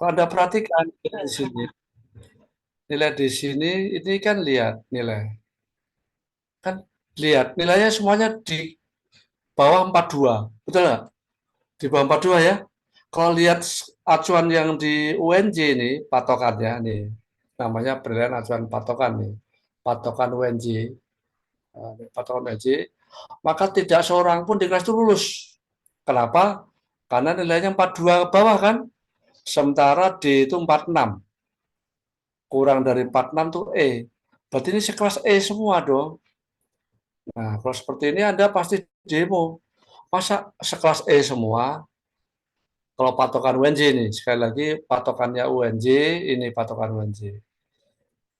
Kalau Anda perhatikan nilai di sini ini kan lihat nilai. Kan lihat nilainya semuanya di bawah 42. Betul nggak? Di bawah 42 ya. Kalau lihat acuan yang di UNJ ini, patokannya nih, namanya penilaian acuan patokan nih, patokan UNJ, patokan UNJ, maka tidak seorang pun di kelas itu lulus. Kenapa? Karena nilainya 42 ke bawah kan, sementara D itu 46, kurang dari 46 tuh E. Berarti ini sekelas E semua dong. Nah, kalau seperti ini Anda pasti demo. Masa sekelas E semua? Kalau patokan UNJ ini, sekali lagi patokannya UNJ, ini patokan UNJ.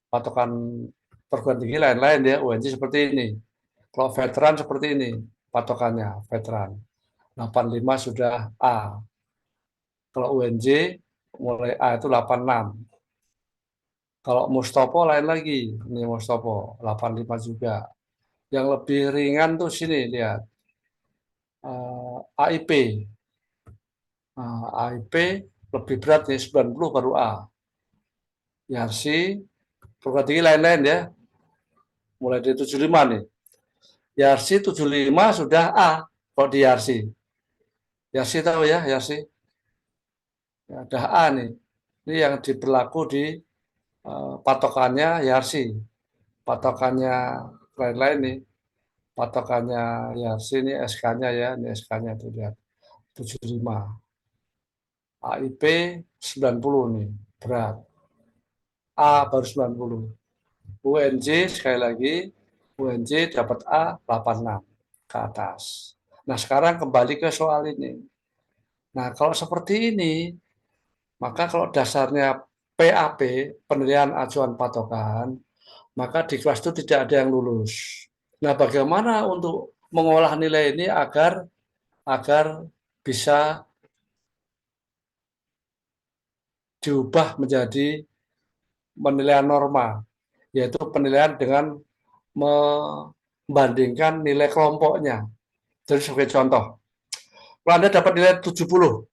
Patokan perguruan tinggi lain-lain ya, UNJ seperti ini. Kalau veteran seperti ini, patokannya veteran. 85 sudah A. Kalau UNJ mulai A itu 86. Kalau Mustopo lain lagi, ini Mustopo 85 juga. Yang lebih ringan tuh sini lihat. AIP. AIP lebih berat nih 90 baru A. Yarsi, perguruan tinggi lain-lain ya. Mulai dari 75 nih. Yarsi 75 sudah A kalau di Yarsi. Yarsi tahu ya, Yarsi. Ya, udah A nih. Ini yang diberlaku di patokannya Yarsi. Patokannya lain-lain nih. Patokannya Yarsi ini SK-nya ya, ini SK-nya tuh lihat. 75. AIP 90 nih, berat. A baru 90. UNJ sekali lagi, UNJ dapat A 86 ke atas. Nah, sekarang kembali ke soal ini. Nah, kalau seperti ini, maka kalau dasarnya PAP, penilaian acuan patokan, maka di kelas itu tidak ada yang lulus. Nah, bagaimana untuk mengolah nilai ini agar agar bisa diubah menjadi penilaian normal, yaitu penilaian dengan membandingkan nilai kelompoknya. Jadi sebagai contoh, kalau Anda dapat nilai 70,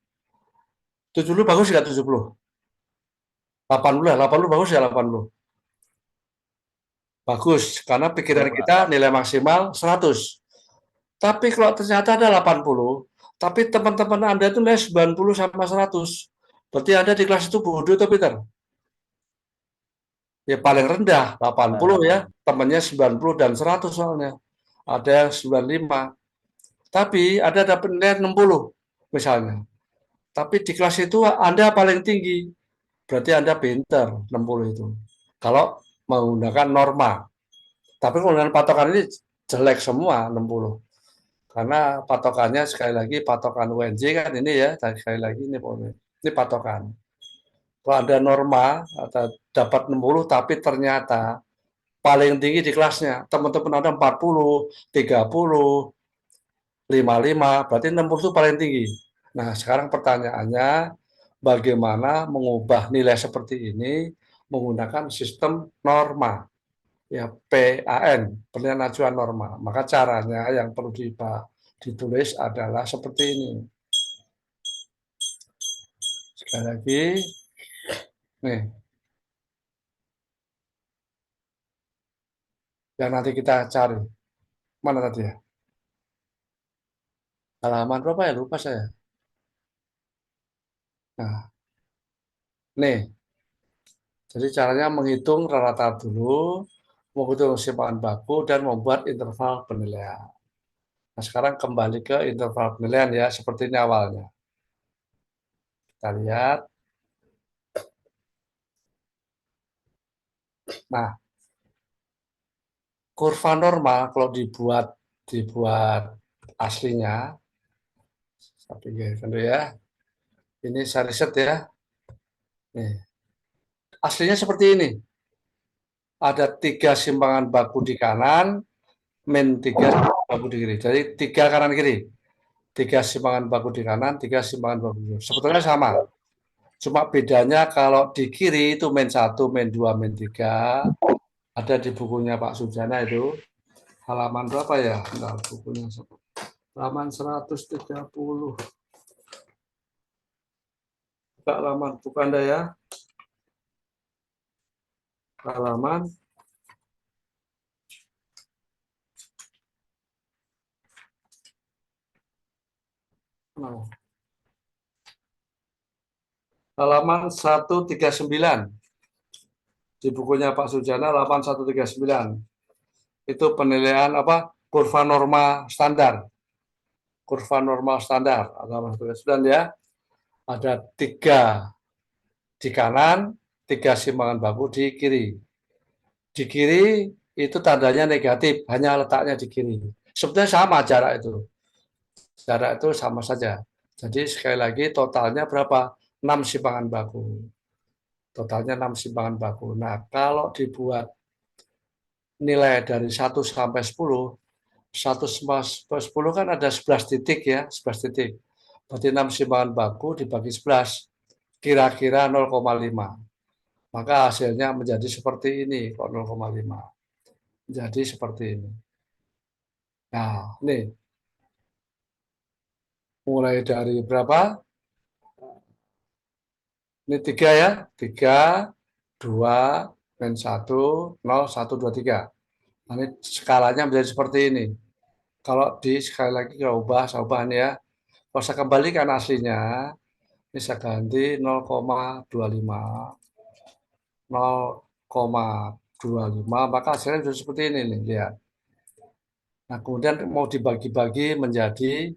70 bagus nggak 70? 80 lah, 80 bagus ya 80. Bagus, karena pikiran kita nilai maksimal 100. Tapi kalau ternyata ada 80, tapi teman-teman Anda itu nilai 90 sama 100, berarti Anda di kelas itu bodoh atau pintar? Ya paling rendah 80 ya, temannya 90 dan 100 soalnya. Ada yang 95. Tapi ada dapat nilai 60 misalnya. Tapi di kelas itu Anda paling tinggi. Berarti Anda pintar 60 itu. Kalau menggunakan norma. Tapi menggunakan patokan ini jelek semua 60. Karena patokannya sekali lagi patokan UNJ kan ini ya, sekali lagi ini patokan. Kalau ada norma atau dapat 60 tapi ternyata paling tinggi di kelasnya, teman-teman ada 40, 30, 55, berarti 60 itu paling tinggi. Nah, sekarang pertanyaannya bagaimana mengubah nilai seperti ini menggunakan sistem norma. Ya, PAN, penilaian acuan norma. Maka caranya yang perlu ditulis adalah seperti ini. Sekali lagi, nih, yang nanti kita cari. Mana tadi ya? Halaman berapa ya? Lupa saya. Nah, nih. Jadi caranya menghitung rata dulu, menghitung simpangan baku, dan membuat interval penilaian. Nah, sekarang kembali ke interval penilaian ya, seperti ini awalnya. Kita lihat. Nah, kurva normal kalau dibuat aslinya, tapi ya, ini saya riset ya. Nih, aslinya seperti ini. Ada 3 simpangan baku di kanan, min 3 simpangan baku di kiri. Jadi 3 kanan kiri. 3 simpangan baku di kanan, 3 simpangan baku di kiri. Sebetulnya sama. Cuma bedanya kalau di kiri itu min 1, min 2, min 3. Ada di bukunya Pak Sujana itu. Halaman berapa ya? Nah, bukunya halaman 130. halaman buku Anda ya. Halaman oh, halaman 139 di bukunya Pak Sujana halaman 139. Itu penilaian apa? Kurva norma standar. Kurva normal standar halaman 139 ya. Ada 3 di kanan, 3 simpangan baku di kiri. Di kiri itu tandanya negatif, hanya letaknya di kiri. Sebetulnya sama jarak itu. Jarak itu sama saja. Jadi sekali lagi totalnya berapa? 6 simpangan baku. Totalnya 6 simpangan baku. Nah, kalau dibuat nilai dari 1 sampai 10, 1 sampai 10 kan ada 11 titik ya, 11 titik. Berarti 6 simpangan baku dibagi 11, kira-kira 0,5. Maka hasilnya menjadi seperti ini, kok 0,5. Jadi seperti ini. Nah, nih, mulai dari berapa? Ini 3 ya, 3, 2, dan 1, 0, 1, 2, 3. Nah, ini skalanya menjadi seperti ini. Kalau sekali lagi saya ubah nih ya. Kalau saya kembalikan aslinya, ini saya ganti 0,25. 0,25, maka hasilnya sudah seperti ini nih, lihat. Nah, kemudian mau dibagi-bagi menjadi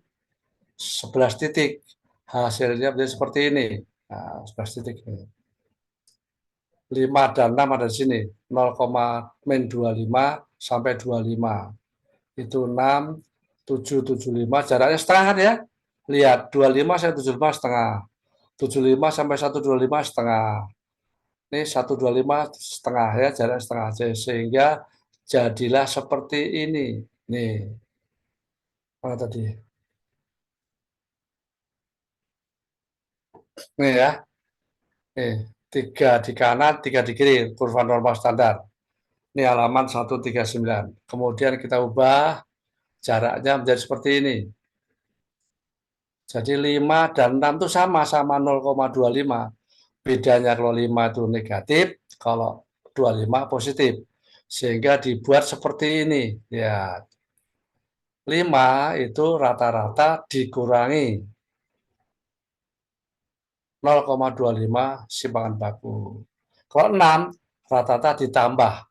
11 titik. Hasilnya menjadi seperti ini. Nah, 11 titik ini. 5 dan 6 ada di sini. 0,-25 sampai 25. Itu 6, 7, 75. Jaraknya setengah kan ya. Lihat, 25 sampai 75 setengah. 75 sampai 125 setengah. Ini 125 setengah ya, jarak setengah. Sehingga jadilah seperti ini. Nih, mana tadi? Nih ya. Nih, 3 di kanan, 3 di kiri, kurva normal standar. Ini halaman 139. Kemudian kita ubah jaraknya menjadi seperti ini. Jadi 5 dan 6 itu sama-sama 0,25. Bedanya kalau 5 itu negatif, kalau 25 positif. Sehingga dibuat seperti ini. Ya, 5 itu rata-rata dikurangi 0,25 simpangan baku. Kalau 6 rata-rata ditambah.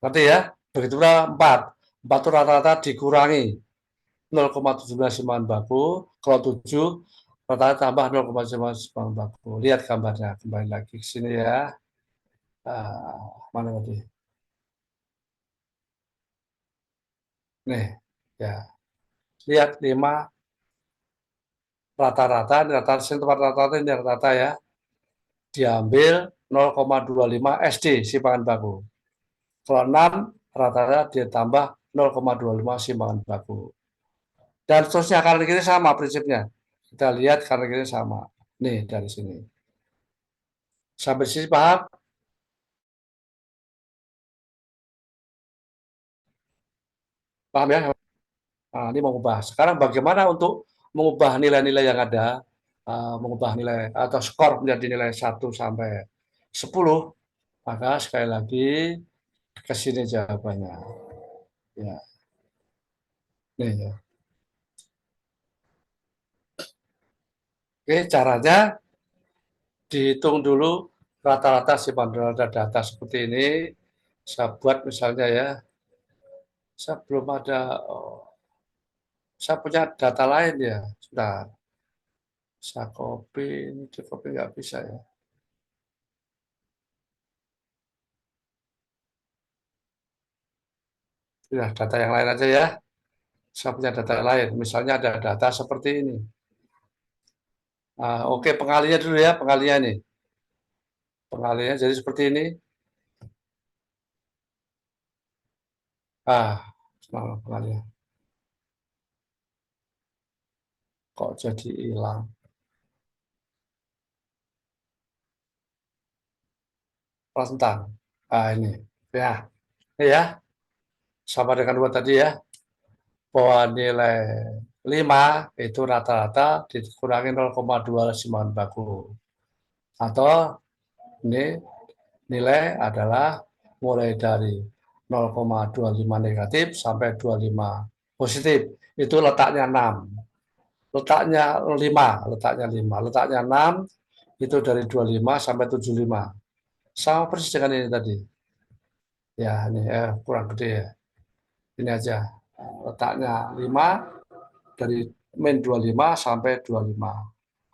Ngerti ya? Begitu pula 4. 4 itu rata-rata dikurangi 0,17 simpangan baku. Kalau 7 rata-rata tambah 0,5 simpangan baku. Lihat gambarnya. Kembali lagi ke sini ya. Mana tadi? Nih, ya. Lihat 5 rata-rata, rata-rata ini rata-rata ya. Diambil 0,25 SD simpangan baku. Kalau 6 rata-rata ditambah 0,25 simpangan baku. Dan seterusnya kanan kiri sama prinsipnya. Kita lihat kanan kiri sama. Nih dari sini. Sampai sini paham? Paham ya? Nah, ini mengubah. Sekarang bagaimana untuk mengubah nilai-nilai yang ada, mengubah nilai atau skor menjadi nilai 1 sampai 10, maka sekali lagi ke sini jawabannya. Ya, nih ya. Oke, caranya dihitung dulu rata-rata simpan data seperti ini. Saya buat misalnya ya, saya belum ada, saya punya data lain ya. Sudah, saya copy, ini di copy nggak bisa ya. Ya, data yang lain aja ya. Saya punya data yang lain. Misalnya ada data seperti ini. Oke, pengalinya dulu ya, pengalinya nih. Pengalinya jadi seperti ini. Pengalinya. Kok jadi hilang? Tentang. Ini. Ya, ini ya. Sama dengan buat tadi ya. Bahwa nilai 5 itu rata-rata dikurangi 0,2 simpangan baku. Atau ini nilai adalah mulai dari 0,25 negatif sampai 25 positif. Itu letaknya 6. Letaknya 6 itu dari 25 sampai 75. Sama persis dengan ini tadi. Ya, ini kurang gede ya. Ini aja. Letaknya 5 dari min 25 sampai 25.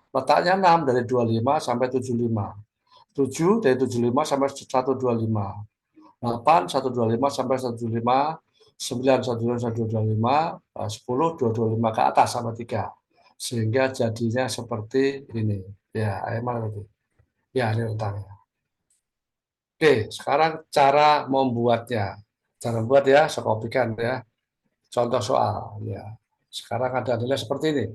Letaknya 6 dari 25 sampai 75. 7 dari 75 sampai 125. 8 125 sampai 125. 9 125 125. 10 225 ke atas sama 3. Sehingga jadinya seperti ini. Ya, ayo mana lagi? Ya, ini rentangnya. Oke, sekarang cara membuatnya. Cara membuat ya, saya kopikan ya. Contoh soal. Ya, sekarang ada nilai seperti ini.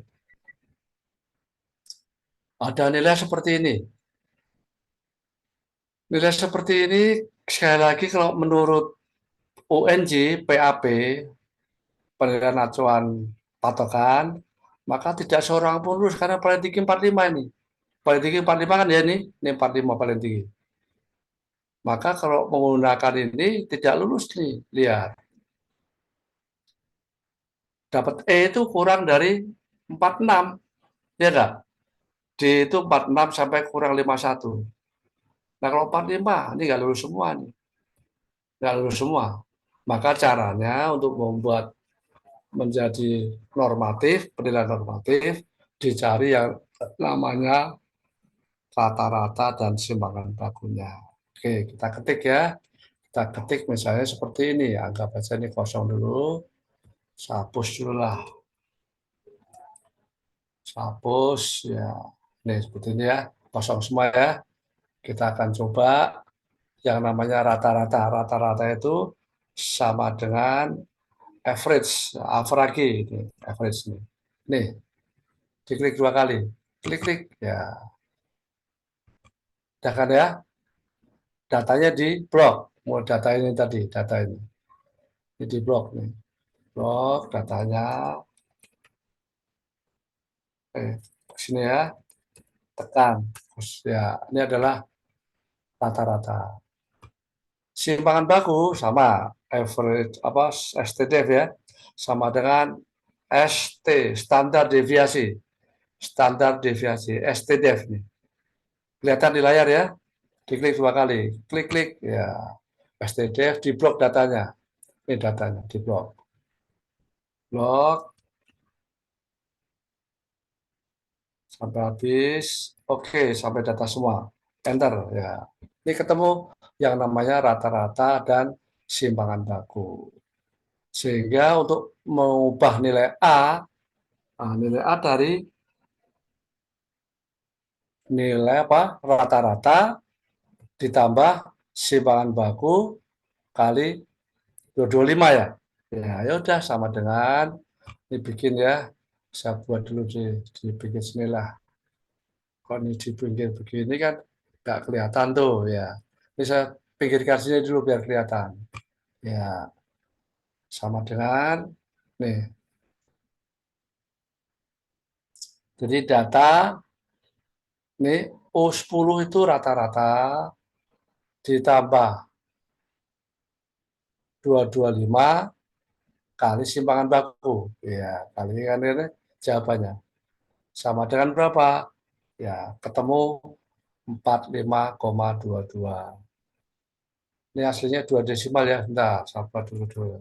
Ada nilai seperti ini. Nilai seperti ini, sekali lagi kalau menurut UNJ, PAP, penilaian acuan patokan, maka tidak seorang pun lulus karena paling tinggi 45 ini. Paling tinggi 45 kan ya ini 45 paling tinggi. Maka kalau menggunakan ini tidak lulus nih, lihat. Dapat E itu kurang dari 46, ya enggak? D itu 46 sampai kurang 51. Nah kalau 45, ini nggak lulus semua nih. Nggak lulus semua. Maka caranya untuk membuat menjadi normatif, penilaian normatif, dicari yang namanya rata-rata dan simpangan bakunya. Oke, kita ketik ya. Kita ketik misalnya seperti ini. Anggap aja ini kosong dulu. Saya hapus dulu lah. Saya hapus ya. Ini seperti ini ya. Kosong semua ya. Kita akan coba yang namanya rata-rata. Rata-rata itu sama dengan average. Average ini. Average ini. Nih, diklik 2 kali. Klik-klik. Ya, udah kan ya. Datanya di blok. Mau data ini tadi. Data ini. Ini di blok nih. Blok datanya. Sini ya. Tekan. Terus ya, ini adalah rata-rata. Simpangan baku sama average apa STDF ya. Sama dengan ST, standar deviasi. Standar deviasi STDF nih. Kelihatan di layar ya. Diklik 2 kali. Klik-klik ya. STDF di blok datanya. Ini datanya di blok. Blok sampai habis. Oke, sampai data semua. Enter ya. Ini ketemu yang namanya rata-rata dan simpangan baku. Sehingga untuk mengubah nilai A dari nilai apa? Rata-rata ditambah simpangan baku kali 225 ya. Ya udah sama dengan ini bikin ya. Saya buat dulu dibikin sinilah. Kalau ini dipinggir begini kan nggak kelihatan tuh ya. Ini saya pinggirkan sini dulu biar kelihatan. Ya, sama dengan nih. Jadi data ini U10 itu rata-rata ditambah 225 kali simpangan baku. Ya, kali kan ini jawabannya. Sama dengan berapa? Ya, ketemu 45,22. Ini aslinya 2 desimal ya. Bentar, sabar dulu. 2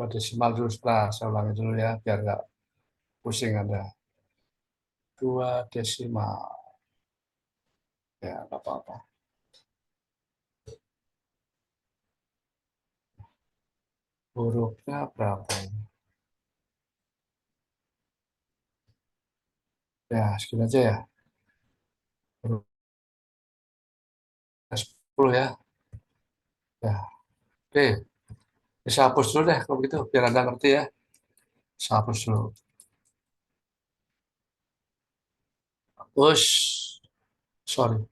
desimal dulu setelah saya ulangi dulu ya, biar nggak pusing Anda. 2 desimal. Ya, nggak apa-apa. Hurufnya berapa ini? Ya, segini aja ya. Huruf 10 ya. Ya, oke. Bisa hapus dulu deh kalau begitu, biar Anda ngerti ya. Saya hapus dulu. Hapus. Sorry.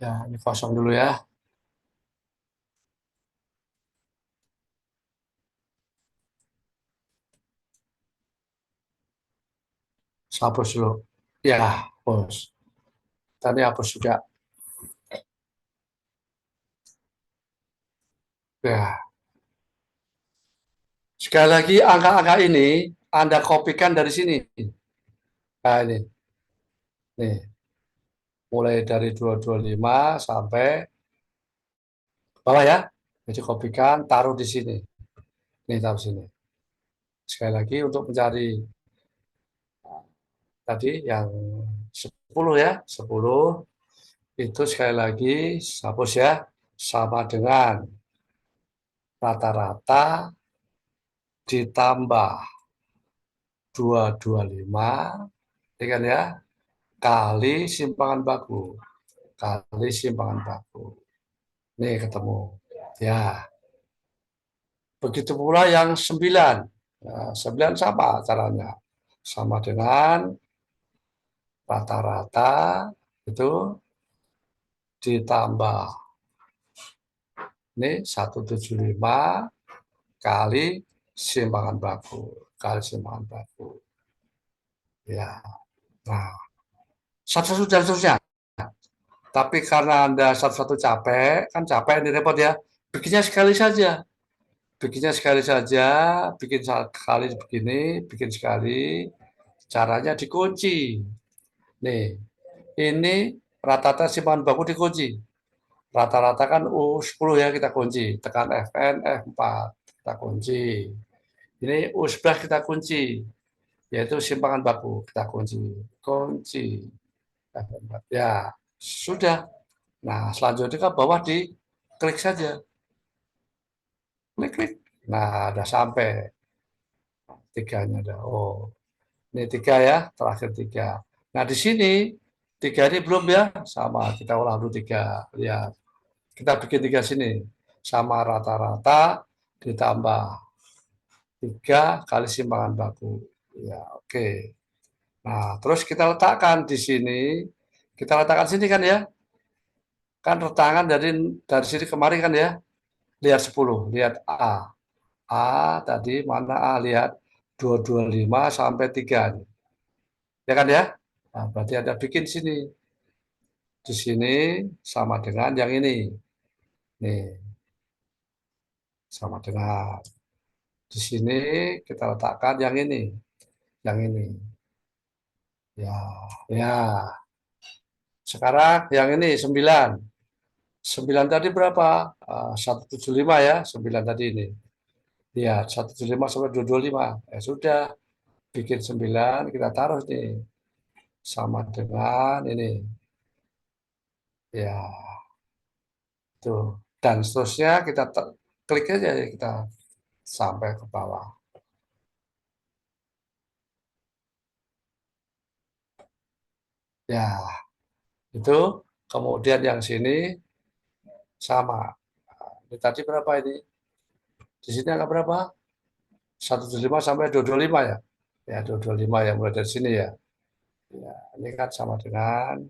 Ya, ini kosong dulu ya. Hapus dulu. Ya, hapus. Tadi hapus juga. Ya. Sekali lagi, angka-angka ini Anda kopikan dari sini. Nah, ini. Nih, mulai dari 225 sampai bawah ya. Jadi kopikan, taruh di sini. Nih, taruh sini. Sekali lagi untuk mencari tadi yang 10 ya. 10 itu sekali lagi hapus ya. Sama dengan rata-rata ditambah 225, ya kan ya, kali simpangan baku. Kali simpangan baku. Nih ketemu. Ya, begitu pula yang 9. Nah, 9 sama caranya. Sama dengan rata-rata itu ditambah ini 175 kali simpangan baku. Kali simpangan baku. Ya. Nah, satu-satu dan seterusnya. Tapi karena Anda satu-satu capek, kan capek ini repot ya. Bikinnya sekali saja. Bikinnya sekali saja, bikin sekali begini, bikin sekali. Caranya dikunci. Nih, ini rata-rata simpangan baku dikunci. Rata-rata kan U10 ya kita kunci. Tekan Fn, F4. Kita kunci. Ini U11 kita kunci. Yaitu simpangan baku. Kita kunci. Kunci. F4. Ya, sudah. Nah, selanjutnya ke bawah di klik saja. Klik, klik. Nah, ada sampai. Tiganya ada. Oh, ini 3 ya. Terakhir 3. Nah, di sini 3 ini belum ya. Sama. Kita ulang dulu 3. Lihat. Kita bikin 3 sini. Sama rata-rata ditambah 3 kali simpangan baku. Ya, oke. Nah, terus kita letakkan di sini. Kita letakkan sini kan ya. Kan retakan dari sini kemari kan ya. Lihat 10, lihat A. A tadi mana A, lihat 225 sampai 3. Ya kan ya? Nah, berarti ada bikin sini. Di sini sama dengan yang ini. Nih, sama dengan di sini kita letakkan yang ini. Yang ini. Ya, ya. Sekarang yang ini 9. 9 tadi berapa? 175 ya, 9 tadi ini. Lihat, 175 sampai 225. Ya sudah, bikin 9, kita taruh nih. Sama dengan ini. Ya, tuh. Dan seterusnya kita klik aja ya, kita sampai ke bawah. Ya, itu. Kemudian yang sini sama. Ini tadi berapa ini? Di sini angka berapa? 175 sampai 225 ya? Ya, 225 yang mulai dari sini ya. Ya, ini kan sama dengan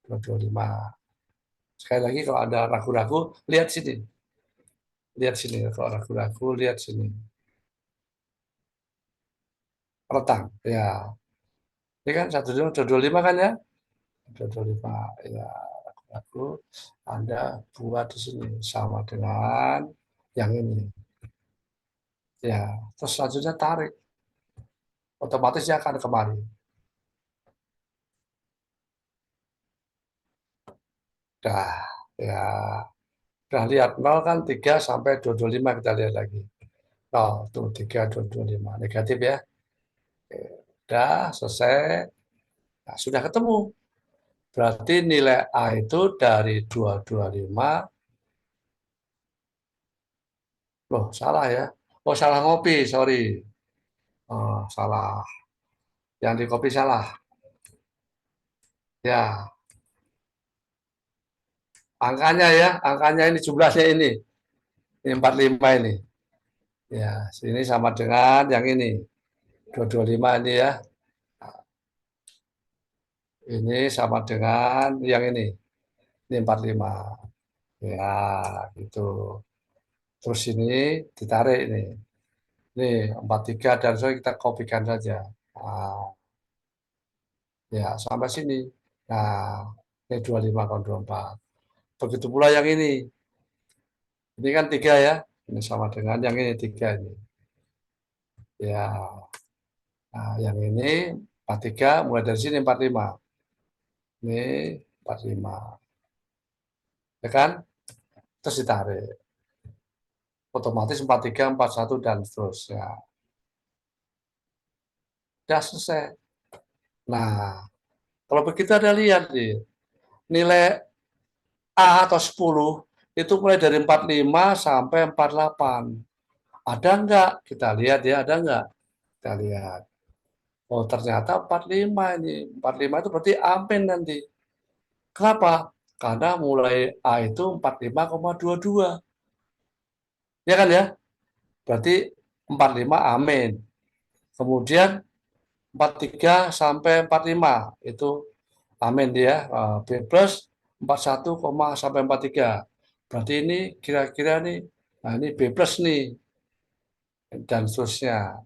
225. Sekali lagi kalau ada ragu-ragu, lihat sini. Lihat sini. Kalau ragu-ragu, lihat sini. Rentang. Ya, ini kan 125 kan ya? 225. Ya, ragu-ragu. Anda buat di sini. Sama dengan yang ini. Ya, terus selanjutnya tarik. Otomatis dia akan kembali. Dah, ya. Udah lihat 0 kan 3 sampai 225 kita lihat lagi. 0 tuh 3 225 negatif ya. Udah selesai. Nah, sudah ketemu. Berarti nilai A itu dari 225. Loh, salah ya. Oh, salah ngopi, sorry. Oh, salah. Yang di kopi salah. Ya, angkanya ya, angkanya ini jumlahnya ini. Ini 45 ini. Ya, sini sama dengan yang ini. 225 ini ya. Ini sama dengan yang ini. Ini 45. Ya, gitu. Terus ini ditarik ini. Nih, 43 dan so kita kopikan saja. Nah, ya, sampai sini. Nah, ini 25 kali 24. Begitu pula yang ini. Ini kan 3 ya. Ini sama dengan yang ini 3 ini. Ya, nah yang ini 43 mulai dari sini 45. Ini 45. Ya kan? Terus ditarik. Otomatis 43, 41 dan seterusnya. Sudah selesai. Nah, kalau begitu ada lihat nih. Nilai A atau 10 itu mulai dari 45 sampai 48. Ada enggak? Kita lihat ya, ada enggak? Kita lihat. Oh, ternyata 45 ini. 45 itu berarti amin nanti. Kenapa? Karena mulai A itu 45,22. Ya kan ya? Berarti 45 amin. Kemudian 43 sampai 45 itu amin dia. B plus 41, sampai 43. Berarti ini kira-kira nih, nah ini B plus nih, dan seterusnya.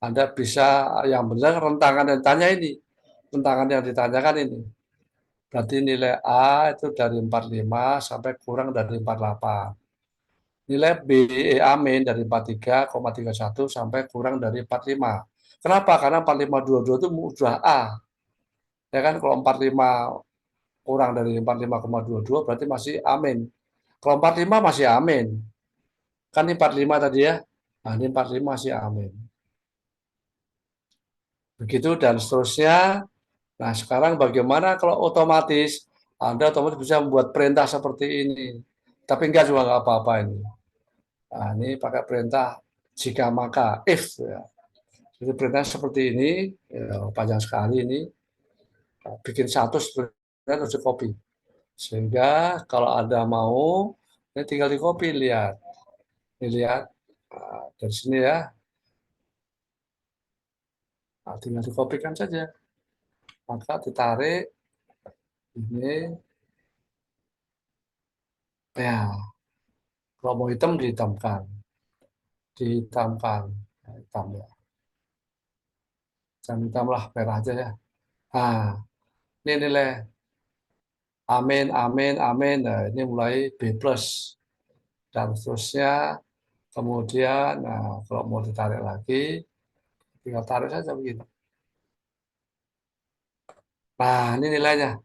Anda bisa yang benar rentangan yang ditanya ini. Rentangan yang ditanyakan ini. Berarti nilai A itu dari 45 sampai kurang dari 48. Nilai B amin dari 43,31 sampai kurang dari 45. Kenapa? Karena 45,22 itu sudah A. Ya kan kalau 45 kurang dari 45,22 berarti masih amin. Kalau 45 masih amin. Kan ini 45 tadi ya. Nah, ini 45 masih amin. Begitu dan seterusnya. Nah, sekarang bagaimana kalau otomatis Anda otomatis bisa membuat perintah seperti ini. Tapi enggak juga enggak apa-apa ini. Nah, ini pakai perintah jika maka if ya. Jadi perintah seperti ini ya, panjang sekali ini. Bikin satu sebenarnya harus di copy. Sehingga kalau Anda mau ini tinggal di copy lihat. Ini lihat dari sini ya. Nah, tinggal dikopikan saja. Maka ditarik ini ya. Kalau mau hitam dihitamkan, dihitamkan, nah, hitam ya. Jangan hitam lah, merah aja ya. Nah, ini nilai amin, amin, amin. Nah, ini mulai B plus dan seterusnya. Kemudian, nah, kalau mau ditarik lagi, tinggal tarik saja begitu. Nah, ini nilainya.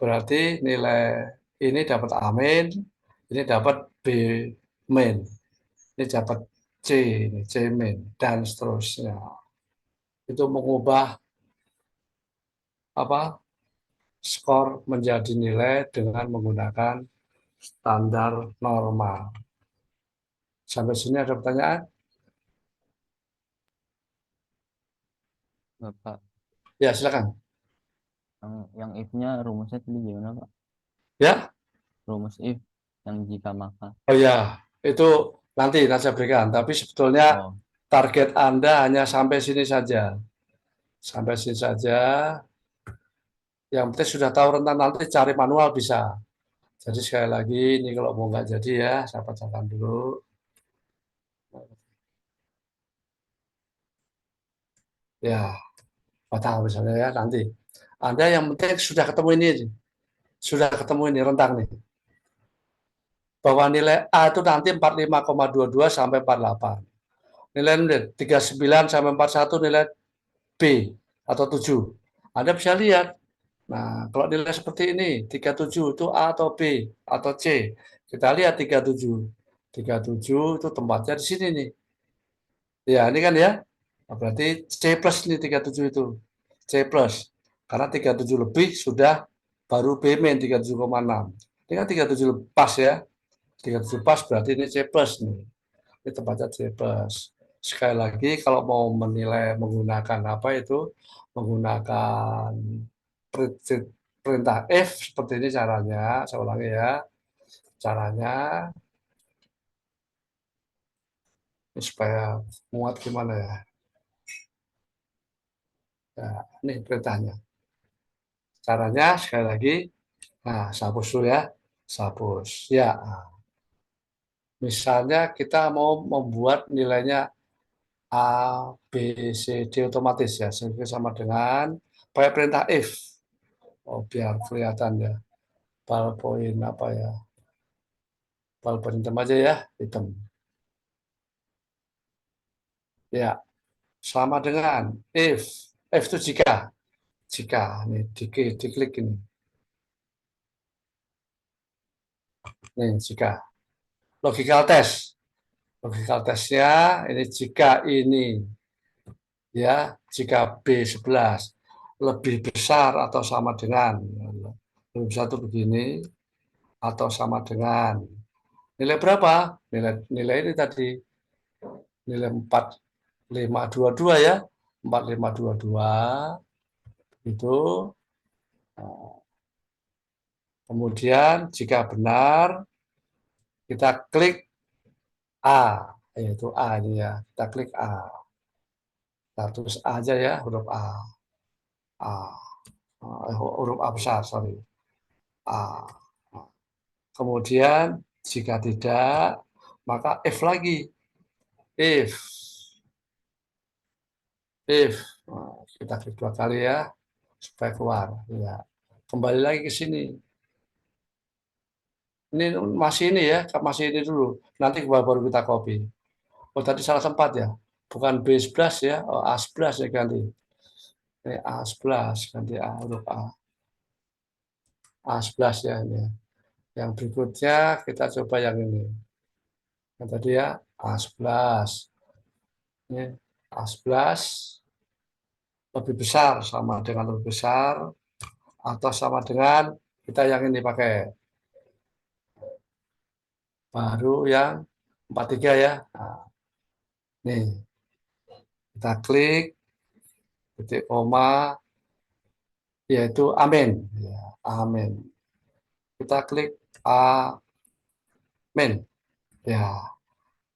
Berarti nilai ini dapat amin, ini dapat B min, ini dapat C, ini C min, dan seterusnya. Itu mengubah apa skor menjadi nilai dengan menggunakan standar normal. Sampai sini ada pertanyaan? Bapak, Ya, silakan. yang if-nya rumusnya tadi gimana, Pak? Ya, Rumus if yang jika maka. oh ya, itu nanti saya berikan. Tapi sebetulnya Oh, target Anda hanya sampai sini saja. Sampai sini saja. Yang penting sudah tahu rentang nanti cari manual bisa. Jadi sekali lagi ini kalau mau nggak jadi ya, saya bacakan dulu. Ya, batal misalnya ya nanti. Anda yang penting sudah ketemu ini, sudah ketemu ini rentang nih. Bahwa nilai A itu nanti 45,22 sampai 48. Nilai 39 sampai 41 nilai B atau 7. Anda bisa lihat. Nah, kalau nilai seperti ini, 37 itu A atau B atau C. Kita lihat 37. 37 itu tempatnya di sini nih. Ya, ini kan ya. Nah, berarti C plus ini 37 itu. C plus. Karena 37 lebih sudah baru B min 37,6. Ini kan 37 pas ya. 37 pas berarti ini C plus nih. Ini tempatnya C plus. Sekali lagi kalau mau menilai menggunakan apa itu, menggunakan perintah if seperti ini caranya. Saya ulangi ya. Caranya ini supaya muat gimana ya. Ya, ini perintahnya. Caranya sekali lagi, Nah, saya hapus dulu ya. Saya hapus. Ya, misalnya kita mau membuat nilainya A, B, C, D otomatis ya. Sehingga sama dengan pakai perintah if. Oh, biar kelihatan ya. Ballpoint apa ya? Ballpoint hitam aja ya. Hitam. Ya, sama dengan if. If itu jika. Jika. Nih, diklik ini. Nih, jika. Logical test. Logical testnya ini jika ini ya jika B11 lebih besar atau sama dengan lebih besar itu begini atau sama dengan nilai berapa? Nilai ini tadi nilai 4522 ya. 4522 itu kemudian jika benar kita klik A, yaitu A ini ya. Kita klik A. Kita tulis A aja ya, huruf A. A. Huruf A besar, sorry. A. Kemudian jika tidak, maka if lagi. If. If. Nah, kita klik dua kali ya, supaya keluar. Ya. Kembali lagi ke sini. Ini masih ini ya, masih ini dulu. Nanti baru kita copy. Oh, tadi salah tempat ya. Bukan B11 ya, oh, A11 ya ganti. Ini A11, ganti A, huruf A. A11 ya ini. Yang berikutnya kita coba yang ini. Yang tadi ya, A11. Ini A11 lebih besar, sama dengan lebih besar, atau sama dengan kita yang ini pakai. Baru yang 43 ya. Nah, nih, kita klik, titik koma, yaitu amin. Ya, amin. Kita klik amin. Ya,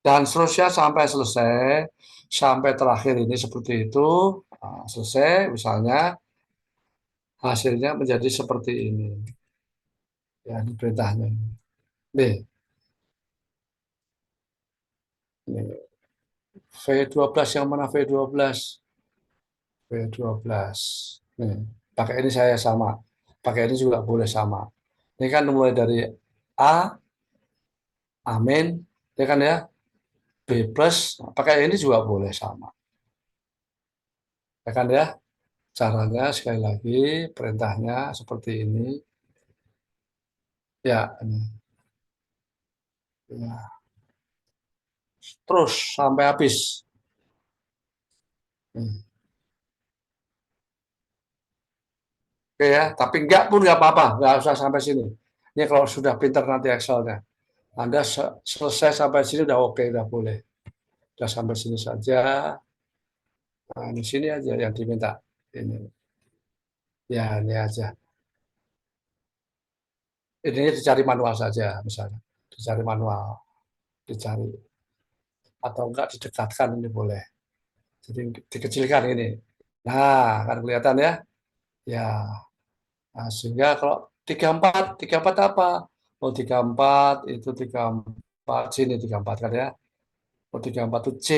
dan seterusnya sampai selesai, sampai terakhir ini seperti itu. Nah, selesai, misalnya hasilnya menjadi seperti ini. Ya, ini perintahnya. Nih, ini V12 yang mana V12? V12. Nih, pakai ini saya sama. Pakai ini juga boleh sama. Ini kan mulai dari A, amin, ya kan ya, B plus, pakai ini juga boleh sama. Ya kan ya, caranya sekali lagi, perintahnya seperti ini. Ya, ini. Ya. Terus sampai habis. Hmm. Oke ya, tapi enggak pun nggak apa-apa, nggak usah sampai sini. Ini kalau sudah pinter nanti Excelnya. Anda selesai sampai sini udah oke, udah boleh. Udah sampai sini saja. Nah, di sini aja yang diminta. Ini. Ya, ini aja. Ini dicari manual saja, misalnya. Dicari manual, dicari. Atau enggak didekatkan, ini boleh. Jadi dikecilkan ini. Nah, kan kelihatan ya? Ya, nah, sehingga kalau 34 apa? Oh, 34 itu 34 sini 34 kan ya? Oh, 34 itu C,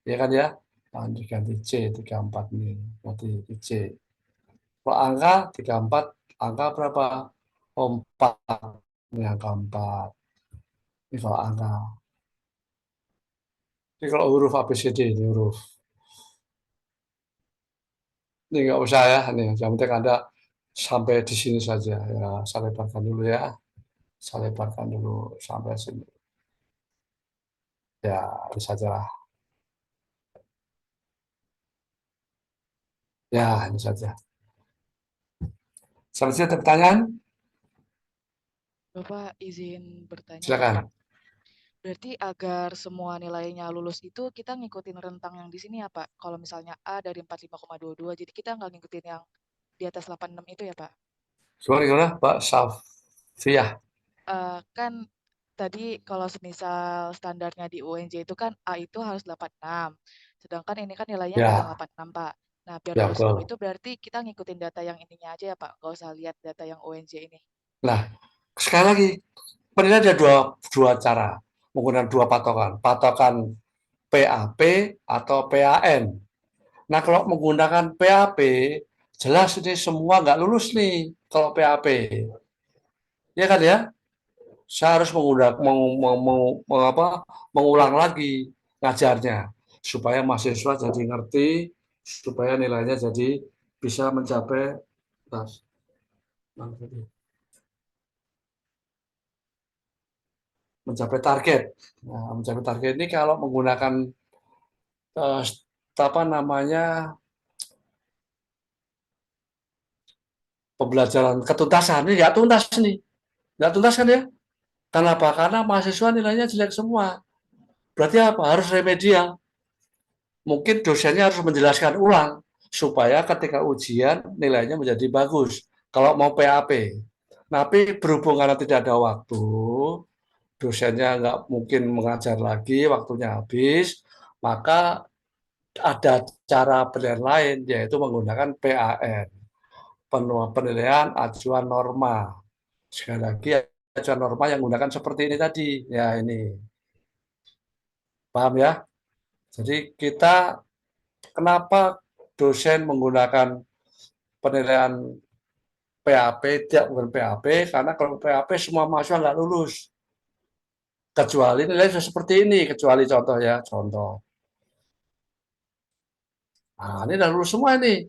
ya kan ya? Nah, diganti C 34 ini, nanti di C. Kalau angka 34, angka berapa? Oh, 4. Ini angka 4. Ini kalau angka. Ini kalau huruf ABCD ini huruf. Ini nggak usah ya, ini yang penting Anda sampai di sini saja ya. Saya lebarkan dulu ya. Saya lebarkan dulu sampai sini. Ya, ini saja lah. Ya, ini saja. Selanjutnya ada pertanyaan? Bapak izin bertanya ya. Silakan. Berarti agar semua nilainya lulus itu kita ngikutin rentang yang di sini ya Pak? Kalau misalnya A dari 45,22, jadi kita nggak ngikutin yang di atas 86 itu ya Pak? Gimana, Pak Safiah? Kan tadi kalau semisal standarnya di UNJ itu kan A itu harus 86, sedangkan ini kan nilainya nggak yang Ya, 86 Pak. Nah biar ya lulus semua betul. itu berarti kita ngikutin data yang ininya aja ya Pak, nggak usah lihat data yang UNJ ini. Nah, sekali lagi, penilaian ada dua cara, menggunakan dua patokan. Patokan PAP atau PAN. Nah, kalau menggunakan PAP, jelas ini semua nggak lulus nih kalau PAP. Ya kan ya? Saya harus mengulang lagi ngajarnya supaya mahasiswa jadi ngerti, supaya nilainya jadi bisa mencapai mencapai target. Nah, mencapai target ini kalau menggunakan eh, apa namanya pembelajaran ketuntasan ini nggak tuntas nih, nggak tuntas kan ya? Kenapa? Karena mahasiswa nilainya jelek semua. Berarti apa? Harus remedial. Mungkin dosennya harus menjelaskan ulang supaya ketika ujian nilainya menjadi bagus. Kalau mau PAP, tapi berhubung karena tidak ada waktu, dosennya nggak mungkin mengajar lagi, waktunya habis, maka ada cara penilaian lain, yaitu menggunakan PAN, penilaian acuan norma. Sekali lagi, acuan norma yang menggunakan seperti ini tadi. Ya, ini. Paham ya? Jadi kita, kenapa dosen menggunakan penilaian PAP, tidak menggunakan PAP, karena kalau PAP semua mahasiswa nggak lulus. Kecuali nilai seperti ini, kecuali contoh ya, contoh. Nah, ini udah lulus semua ini.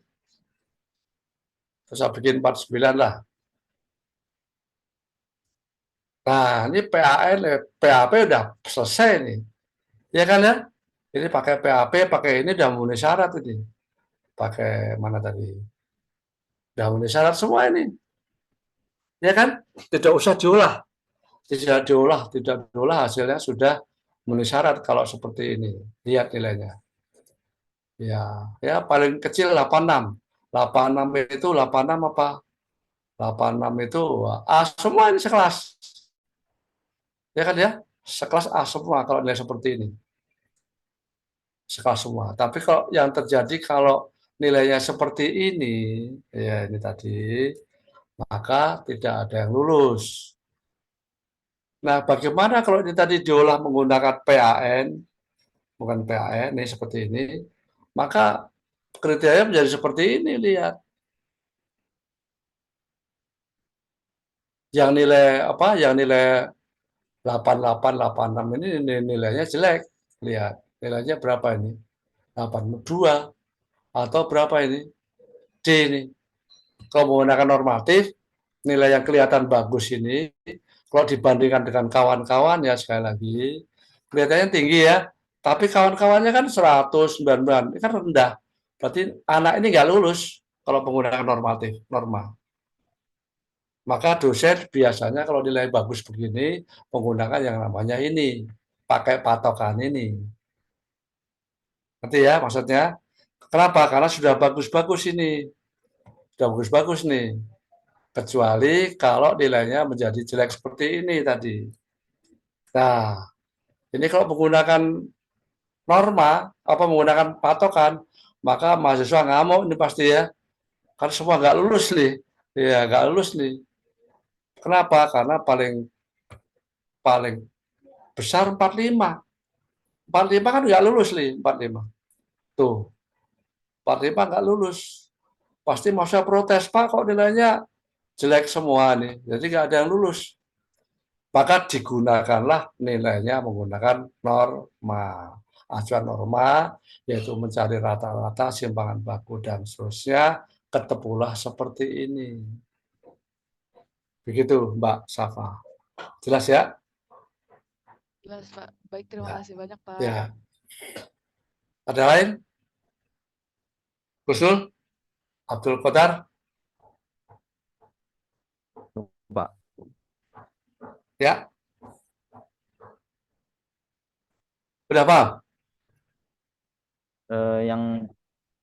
Terus saya bikin 49 lah. Nah, ini PAN, PAP udah selesai nih. Ya kan ya? Ini pakai PAP, pakai ini udah memenuhi syarat ini. Pakai mana tadi? Udah memenuhi syarat semua ini. Ya kan? Tidak usah diolah. Tidak diolah hasilnya sudah memenuhi syarat kalau seperti ini. Lihat nilainya. Ya, ya paling kecil 86. 86 itu 86 apa? 86 itu semua ini sekelas. Ya kan ya? Sekelas A semua kalau nilai seperti ini. Sekelas semua. Tapi kalau yang terjadi kalau nilainya seperti ini, ya ini tadi, maka tidak ada yang lulus. Nah, bagaimana kalau ini tadi diolah menggunakan PAN, bukan PAN, ini seperti ini, maka kriteria menjadi seperti ini, lihat. Yang nilai apa? Yang nilai 88, 86 ini nilainya jelek. Lihat, nilainya berapa ini? 82 atau berapa ini? D ini. Kalau menggunakan normatif, nilai yang kelihatan bagus ini, kalau dibandingkan dengan kawan-kawan ya sekali lagi, kelihatannya tinggi ya, tapi kawan-kawannya kan 199, ini kan rendah. Berarti anak ini nggak lulus kalau menggunakan normatif, norma. Maka dosen biasanya kalau nilai bagus begini, menggunakan yang namanya ini, pakai patokan ini. Ngerti ya maksudnya? Kenapa? Karena sudah bagus-bagus ini, sudah bagus-bagus nih. Kecuali kalau nilainya menjadi jelek seperti ini tadi. Nah, ini kalau menggunakan norma, apa menggunakan patokan, maka mahasiswa ngamuk ini pasti ya. Kan semua nggak lulus nih. Ya, nggak lulus nih. Kenapa? Karena paling paling besar 45. 45 kan nggak lulus nih, 45. Tuh, 45 nggak lulus. Pasti mahasiswa protes, Pak, kok nilainya jelek semua nih. Jadi nggak ada yang lulus. Maka digunakanlah nilainya menggunakan norma. Acuan norma, yaitu mencari rata-rata, simpangan baku, dan seterusnya, ketemulah seperti ini. Begitu, Mbak Safa. Jelas ya? Jelas, Pak. Baik, terima Ya. kasih banyak, Pak. Ya. Ada lain? Gusul? Abdul Qadar? Pak. Ya. Udah paham? Yang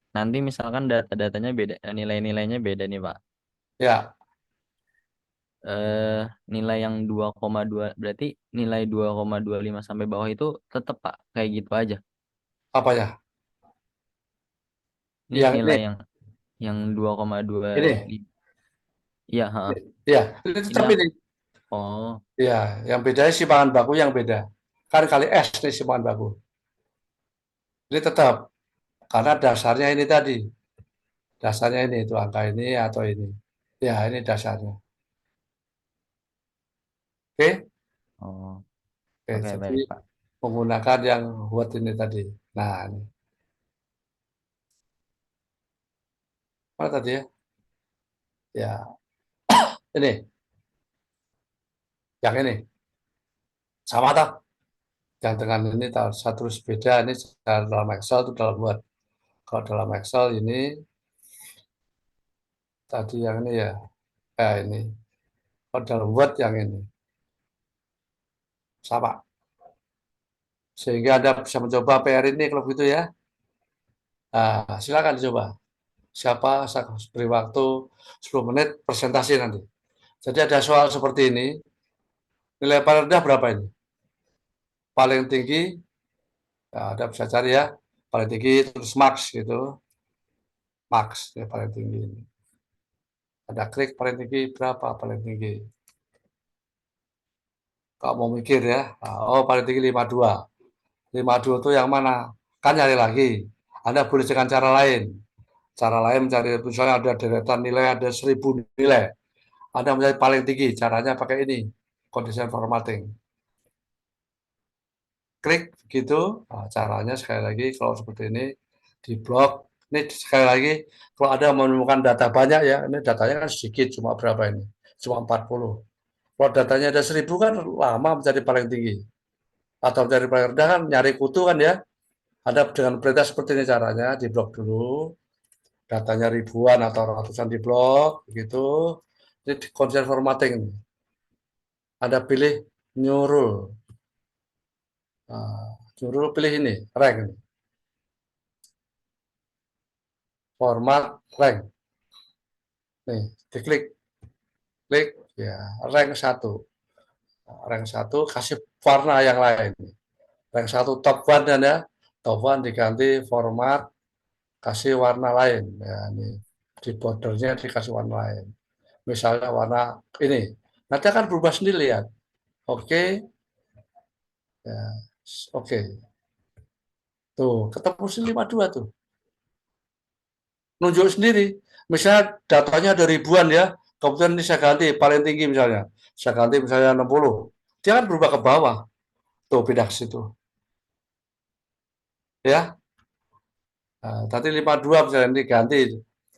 nanti misalkan data-datanya beda, nilai-nilainya beda nih Pak. Ya. eh Nilai yang 2,2 berarti nilai 2,25 sampai bawah itu tetap Pak kayak gitu aja. Apa ya? Ini Yang ini. nilai yang Ini. 2,25. Iya, ha. Ya, ini Ini tetap ini. oh, Ya, yang bedanya simpangan baku yang beda. Kan kali S nih simpangan baku. Ini tetap, karena dasarnya ini tadi. Dasarnya ini, itu angka ini atau ini. Ya, ini dasarnya. Oke? oh, Oke, oke jadi baik Pak. menggunakan yang buat ini tadi. Nah, ini. Mana tadi ya? Ya, ini. Yang ini. Sama tak? Yang dengan ini satu beda. Ini dalam Excel itu dalam Word. Kalau dalam Excel ini, tadi yang ini ya. Ini. Kalau dalam Word yang ini. Sama. Sehingga Anda bisa mencoba PR ini kalau begitu ya. Nah, silakan dicoba. Siapa, saya beri waktu 10 menit presentasi nanti. Jadi ada soal seperti ini. Nilai paling rendah berapa ini? Paling tinggi, ya, Anda bisa cari ya. Paling tinggi terus max gitu. Max ya paling tinggi ini. Ada klik paling tinggi berapa paling tinggi. Kalau mau mikir ya. Oh paling tinggi 52. 52 itu yang mana? Kan nyari lagi. Anda boleh dengan cara lain. Cara lain mencari, misalnya ada deretan nilai, ada 1000 nilai. Anda mencari paling tinggi. Caranya pakai ini. Condition formatting. Klik begitu. Nah, caranya sekali lagi kalau seperti ini di blok. Ini sekali lagi kalau ada menemukan data banyak ya, ini datanya kan sedikit, cuma berapa ini? Cuma 40. Kalau datanya ada 1000 kan lama mencari paling tinggi. Atau mencari paling rendah kan nyari kutu kan ya. Ada dengan perintah seperti ini caranya, di blok dulu. Datanya ribuan atau ratusan di blok, begitu. Ini di content formatting. Ada pilih nyuruh. Nah, nyuruh pilih ini, rank. Format rank. Nih, diklik, klik, ya, rank 1. Rank 1 kasih warna yang lain. Rank 1 top 1 dan ya, top 1 diganti format, kasih warna lain. Ya, ini di bordernya dikasih warna lain. Misalnya warna ini. Nanti akan berubah sendiri ya. Oke, ya, oke. Tuh, ketemu sih 52 tuh. Nunjuk sendiri. Misalnya datanya ada ribuan ya, kemudian ini saya ganti paling tinggi misalnya. Saya ganti misalnya 60. Dia kan berubah ke bawah. Tuh pindah ke situ. Ya, nah, tadi 52 misalnya ini ganti.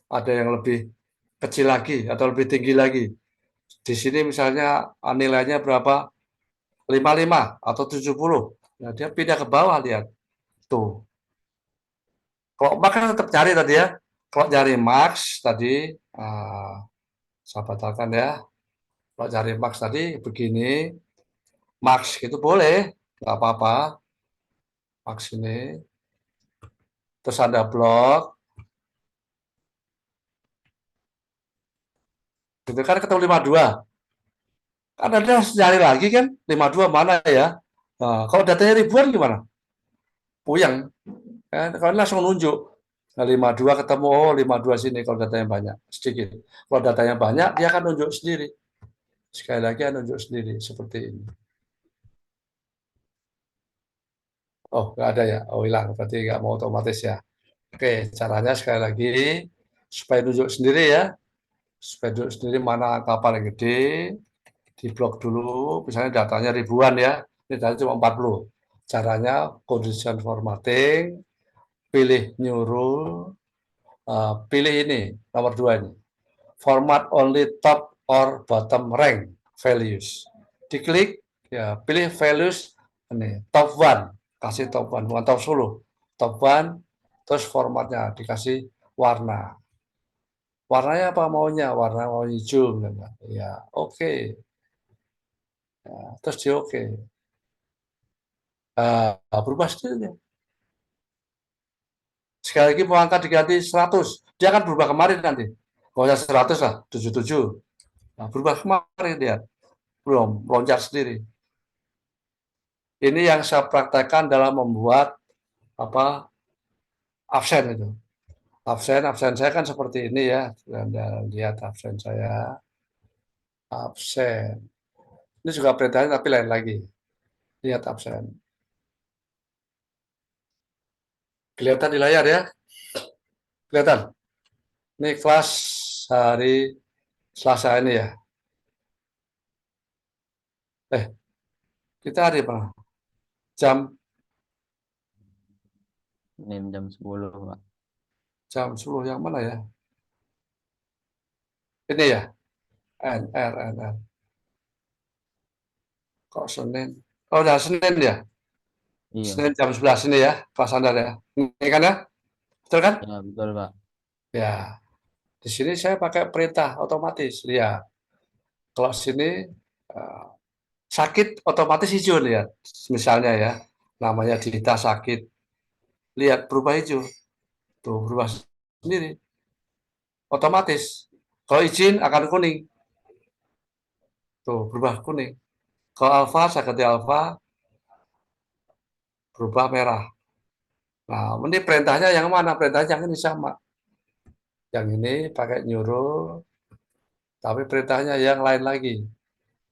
Ada yang lebih kecil lagi atau lebih tinggi lagi. Di sini misalnya nilainya berapa? 55 atau 70. Nah, dia pindah ke bawah lihat. Tuh. Kalau max kan tetap cari tadi ya. Kalau cari max tadi, saya batalkan ya. Kalau cari max tadi begini, max gitu boleh, nggak apa-apa. Max ini, terus ada blok, gitu kan ketemu 52. Kan ada cari lagi kan, 52 mana ya? Nah, kalau datanya ribuan gimana? Puyeng. Kan? Kalau langsung nunjuk. Nah, 52 ketemu, oh 52 sini kalau datanya banyak, sedikit. Kalau datanya banyak, dia akan nunjuk sendiri. Sekali lagi nunjuk sendiri, seperti ini. Oh, nggak ada ya? Oh, hilang. Berarti nggak mau otomatis ya. Oke, caranya sekali lagi, supaya nunjuk sendiri ya. Supaya nunjuk sendiri mana angka paling gede, di blok dulu, misalnya datanya ribuan ya. Ini data cuma 40. Caranya, condition formatting, pilih nyuruh, pilih ini, nomor 2 ini. Format only top or bottom rank values. Diklik, ya pilih values ini top 1, kasih top 1, bukan top 10. Top 1, terus formatnya dikasih warna. Warnanya apa maunya? Warna mau hijau. Ya, oke. Ya, terus di oke. Berubah stilnya. Sekali lagi mau angka diganti 100. Dia akan berubah kemarin nanti. Kalau 100 lah, 77. Nah, berubah kemarin dia. Belum, loncat sendiri. Ini yang saya praktekkan dalam membuat apa absen itu. Absen saya kan seperti ini ya. Anda lihat absen saya. absen. Ini juga perintahnya tapi lain lagi. Lihat absen. Kelihatan di layar ya? Kelihatan? Ini kelas hari Selasa ini ya. Kita hari apa? Jam Ini jam 10, Pak. jam 10 yang mana ya? Ini ya. NR. Kok Senin? Oh, udah Senin ya? Iya, Senin jam 11 ini ya, kelas Anda ya. Ini kan ya? Betul kan? ya betul, Pak. Ya. Di sini saya pakai perintah otomatis. Lihat. Kalau sini eh, sakit otomatis hijau lihat. Misalnya ya, namanya Dita sakit. Lihat berubah hijau. Tuh berubah sendiri. Otomatis. Kalau izin akan kuning. Tuh berubah kuning. Kalau alfa saya ganti alfa berubah merah. Nah, ini perintahnya yang mana? Perintahnya yang ini sama. Yang ini pakai nyuruh, tapi perintahnya yang lain lagi.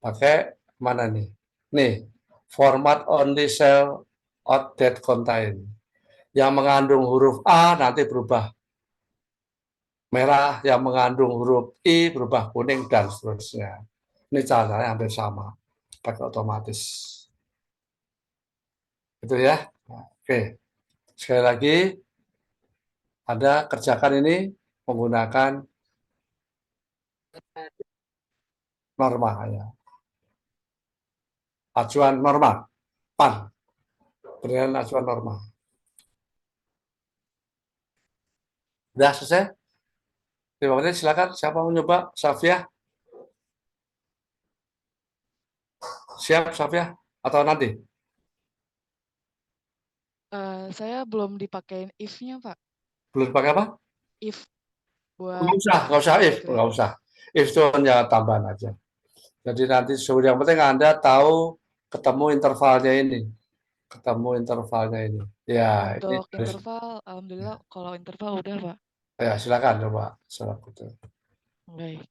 Pakai mana nih? Nih, format only cell out that contain. Yang mengandung huruf A nanti berubah merah, yang mengandung huruf I berubah kuning, dan seterusnya. Ini caranya hampir sama, pakai otomatis. Itu ya. Oke, sekali lagi, Anda kerjakan ini menggunakan norma ya. Acuan normal, PAN, berdasarkan acuan normal. Sudah selesai? Terima kasih, silakan. Siapa mau nyoba? Safia? Siap, Safia? Atau nanti? Saya belum dipakein if-nya, Pak. Belum pakai apa? If buat Nggak usah if, gitu ya. nggak usah. If itu hanya tambahan aja. Jadi nanti yang penting Anda tahu ketemu intervalnya ini. Ketemu intervalnya ini. Ya, ini. Untuk interval, alhamdulillah kalau interval udah, Pak. Ya, silakan coba. Baik.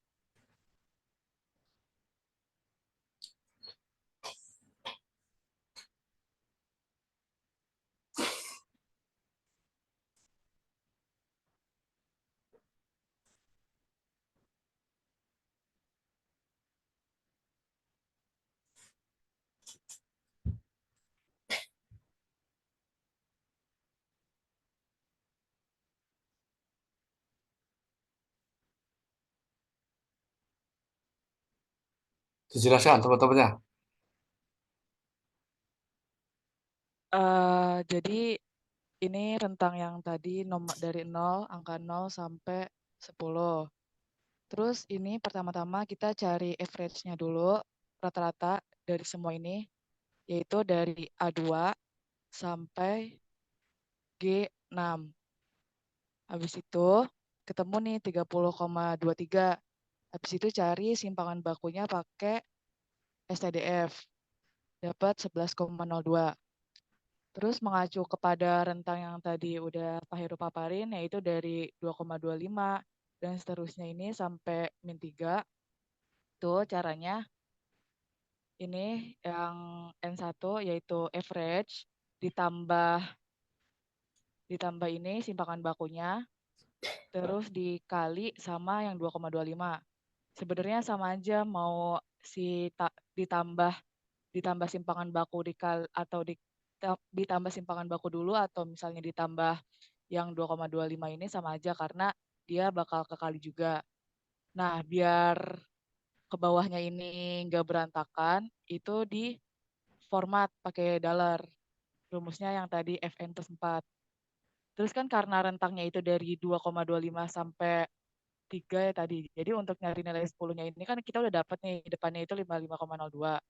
Dijelaskan teman-temannya. Jadi ini rentang yang tadi nomor dari 0, angka 0 sampai 10. Terus ini pertama-tama kita cari average-nya dulu, rata-rata dari semua ini, yaitu dari A2 sampai G6. Habis itu ketemu nih 30,23. Habis itu cari simpangan bakunya pakai STDF. Dapat 11,02. Terus mengacu kepada rentang yang tadi udah Pak Heru paparin, yaitu dari 2,25 dan seterusnya ini sampai min 3. Itu caranya ini yang N1 yaitu average ditambah ini simpangan bakunya, terus dikali sama yang 2,25. Sebenarnya sama aja mau ditambah simpangan baku ditambah simpangan baku dulu atau misalnya ditambah yang 2,25 ini sama aja karena dia bakal kekali juga. Nah, biar ke bawahnya ini nggak berantakan, itu di format pakai dollar. Rumusnya yang tadi FN plus 4. Terus kan karena rentangnya itu dari 2,25 sampai 3 ya tadi. Jadi untuk nyari nilai 10-nya ini kan kita udah dapat nih, depannya itu 55,02.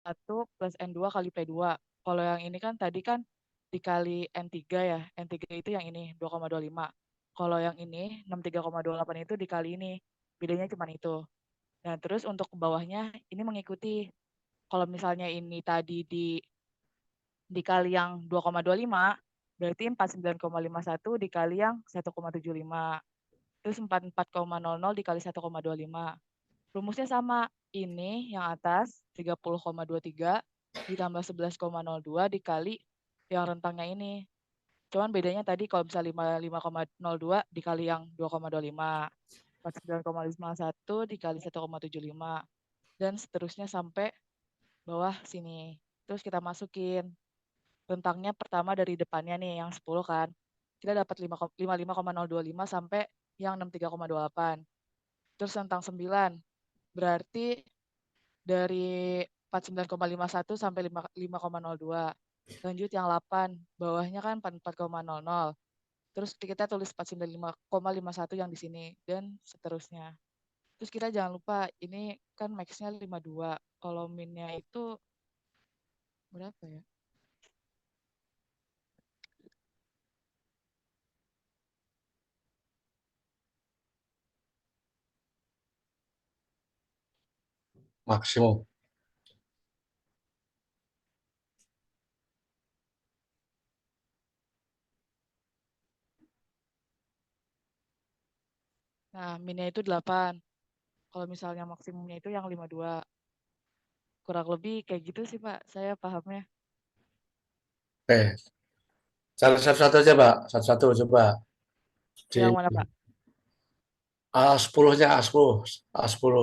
1 plus N2 kali P2. Kalau yang ini kan tadi kan dikali N3 ya. N3 itu yang ini 2,25. Kalau yang ini 63,28 itu dikali ini. Bedanya cuma itu. Nah, terus untuk ke bawahnya ini mengikuti. Kalau misalnya ini tadi dikali yang 2,25, Berarti 49,51 dikali yang 1,75. Terus 44,00 dikali 1,25. Rumusnya sama. Ini yang atas 30,23 ditambah 11,02 dikali yang rentangnya ini. Cuman bedanya tadi kalau misalnya 55,02 dikali yang 2,25. 49,51 dikali 1,75. Dan seterusnya sampai bawah sini. Terus kita masukin rentangnya pertama dari depannya nih yang 10 kan. Kita dapat 55,025 sampai yang 63,28. Terus rentang 9 berarti dari 49,51 sampai 5,02. Lanjut yang 8, bawahnya kan 44,00. Terus kita tulis 49,51 yang di sini dan seterusnya. Terus kita jangan lupa ini kan max-nya 52. Kalau min-nya itu berapa ya? maksimum. Nah, min-nya itu 8. Kalau misalnya maksimumnya itu yang 52. Kurang lebih kayak gitu sih, Pak. Saya pahamnya. Oke, cari satu-satu aja, Pak. Satu-satu coba. Di Yang mana, Pak? A10-nya A10. A10.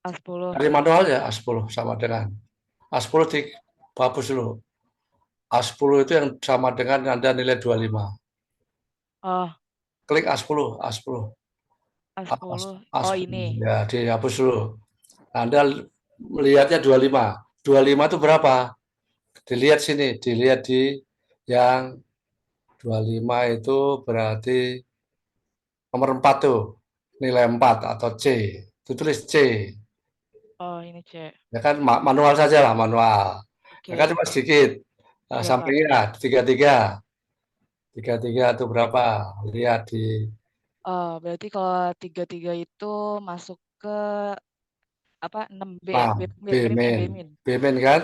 A10. Dari manual ya A10 sama dengan A10 dihapus dulu. A10 itu yang sama dengan Anda nilai 25. Oh, Klik A10, A10. A10. Oh, A10 ini. ya dihapus dulu. Anda melihatnya 25. 25 itu berapa? Dilihat sini, dilihat di yang 25 itu berarti nomor 4 tuh. Nilai 4 atau C. Itu tulis C. Oh, ini C. Ya kan manual saja lah, manual. Ya kan Oke. cuma sedikit. Nah, Iya, Pak. sampingnya 33. 33 itu berapa? Lihat di Oh, berarti kalau 33 itu masuk ke apa 6B ya? nah, B, B B min ya, min. B min. B min kan?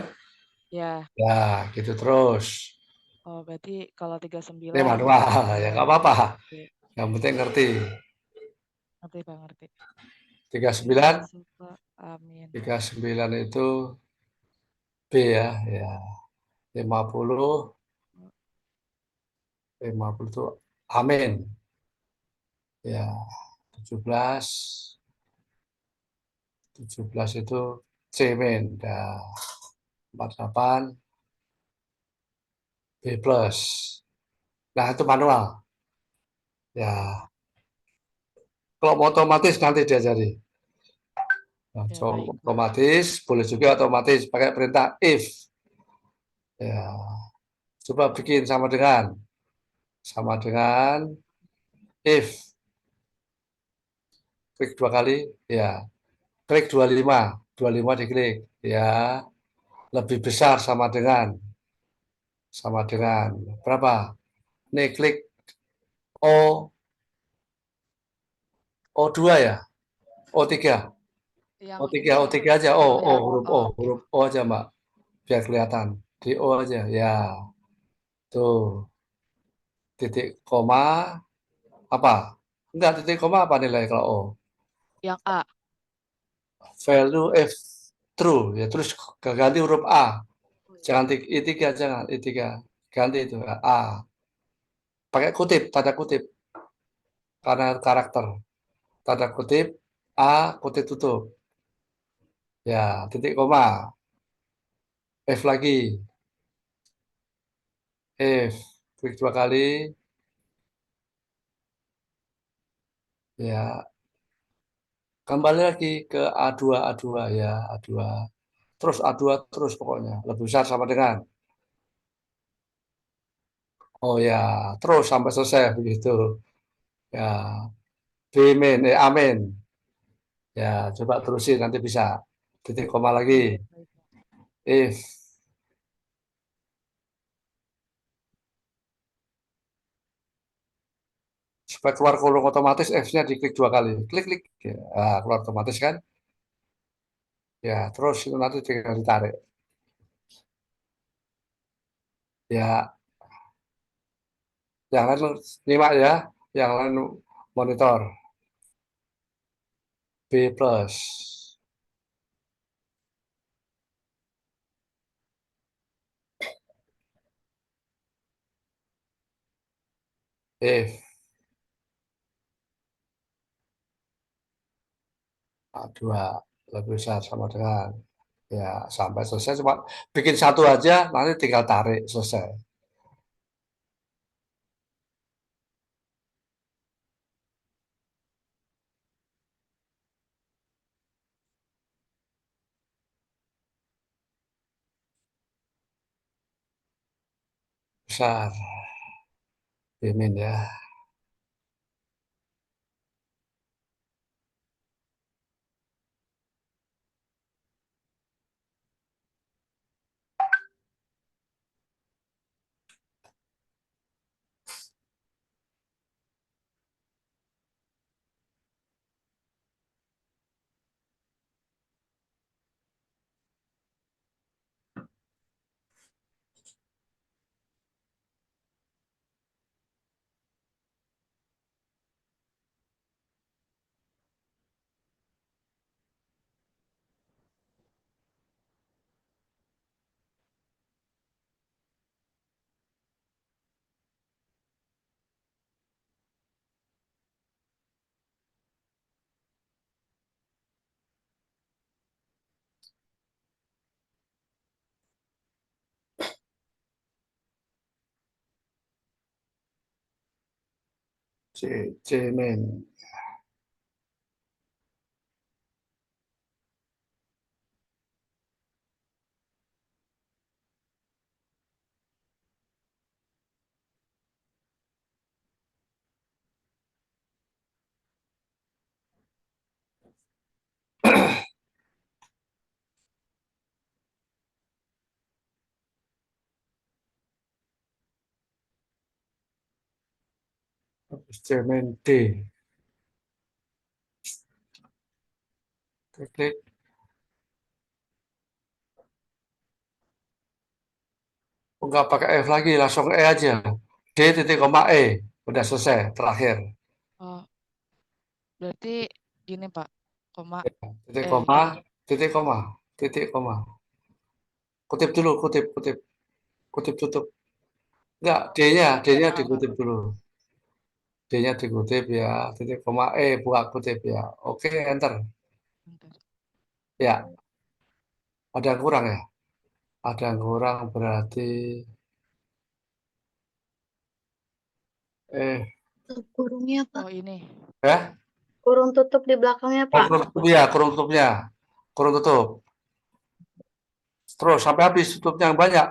Ya. Ya, gitu terus. Oh, berarti kalau Ini 39 manual, ya nggak apa-apa. oke. Yang penting ngerti. Ngerti, Pak, ngerti. Ya, 39, masuk Pak. Amin. 39 itu B ya, ya. 50, 50 itu amin. Ya, 17, 17 itu C min. Ya, 48 B plus. Nah, itu manual. Ya, kalau mau otomatis nanti diajari. Nah, Ya, baik, Pak. otomatis, boleh juga otomatis pakai perintah if. Ya, coba bikin sama dengan if. Klik 2 kali, ya. Klik 25, 25 diklik, ya. Lebih besar sama dengan berapa? Nih klik O O2 ya, O3, Yang ini O3, yang O3 aja, O, yang O, lihat. huruf O, Oh, oke. huruf O aja, Mbak, biar kelihatan. Di O aja, ya. Tuh, titik koma apa? Enggak, titik koma apa nilai kalau O? Yang A. Value if true, ya terus ganti huruf A. Oh, iya. Jangan I3, jangan I3. Ganti itu A. Pakai kutip, tanda kutip. Karena karakter. Tanda kutip A, kutip tutup. Ya, titik koma. F lagi. F. Klik 2 kali. Ya, kembali lagi ke A2, A2 ya, A2. Terus A2 terus pokoknya. Lebih besar sama dengan. Oh ya, terus sampai selesai begitu. Ya, B min, amin. Ya, coba terusin nanti bisa. Titik koma lagi. Oke, baik, Pak. If supaya keluar kolom otomatis F-nya diklik 2 kali. Klik klik. Ya, keluar otomatis kan? Ya, terus itu nanti tinggal ditarik. Ya, Yang lain nyimak ya, yang lain monitor. B plus. If A2 lebih besar sama dengan, ya sampai selesai, cuma bikin satu aja, nanti tinggal tarik, selesai. Besar, B-min ya. C-min. C-min D. Klik. Enggak pakai F lagi, langsung E aja. D titik koma E. Udah selesai, terakhir. Oh, berarti gini Pak, koma Titik eh koma, titik koma, titik koma. Kutip dulu, kutip, kutip, kutip tutup. Enggak, D-nya, D-nya Pak. dikutip dulu. D-nya dikutip ya, titik koma E, buka kutip ya. Oke, enter. Bentar. Ya, ada yang kurang ya? Ada yang kurang berarti Kurungnya, Pak. Oh ini. ya, Kurung tutup di belakangnya, Pak. kurung tutupnya, kurung tutupnya, kurung tutup. Terus sampai habis tutupnya yang banyak,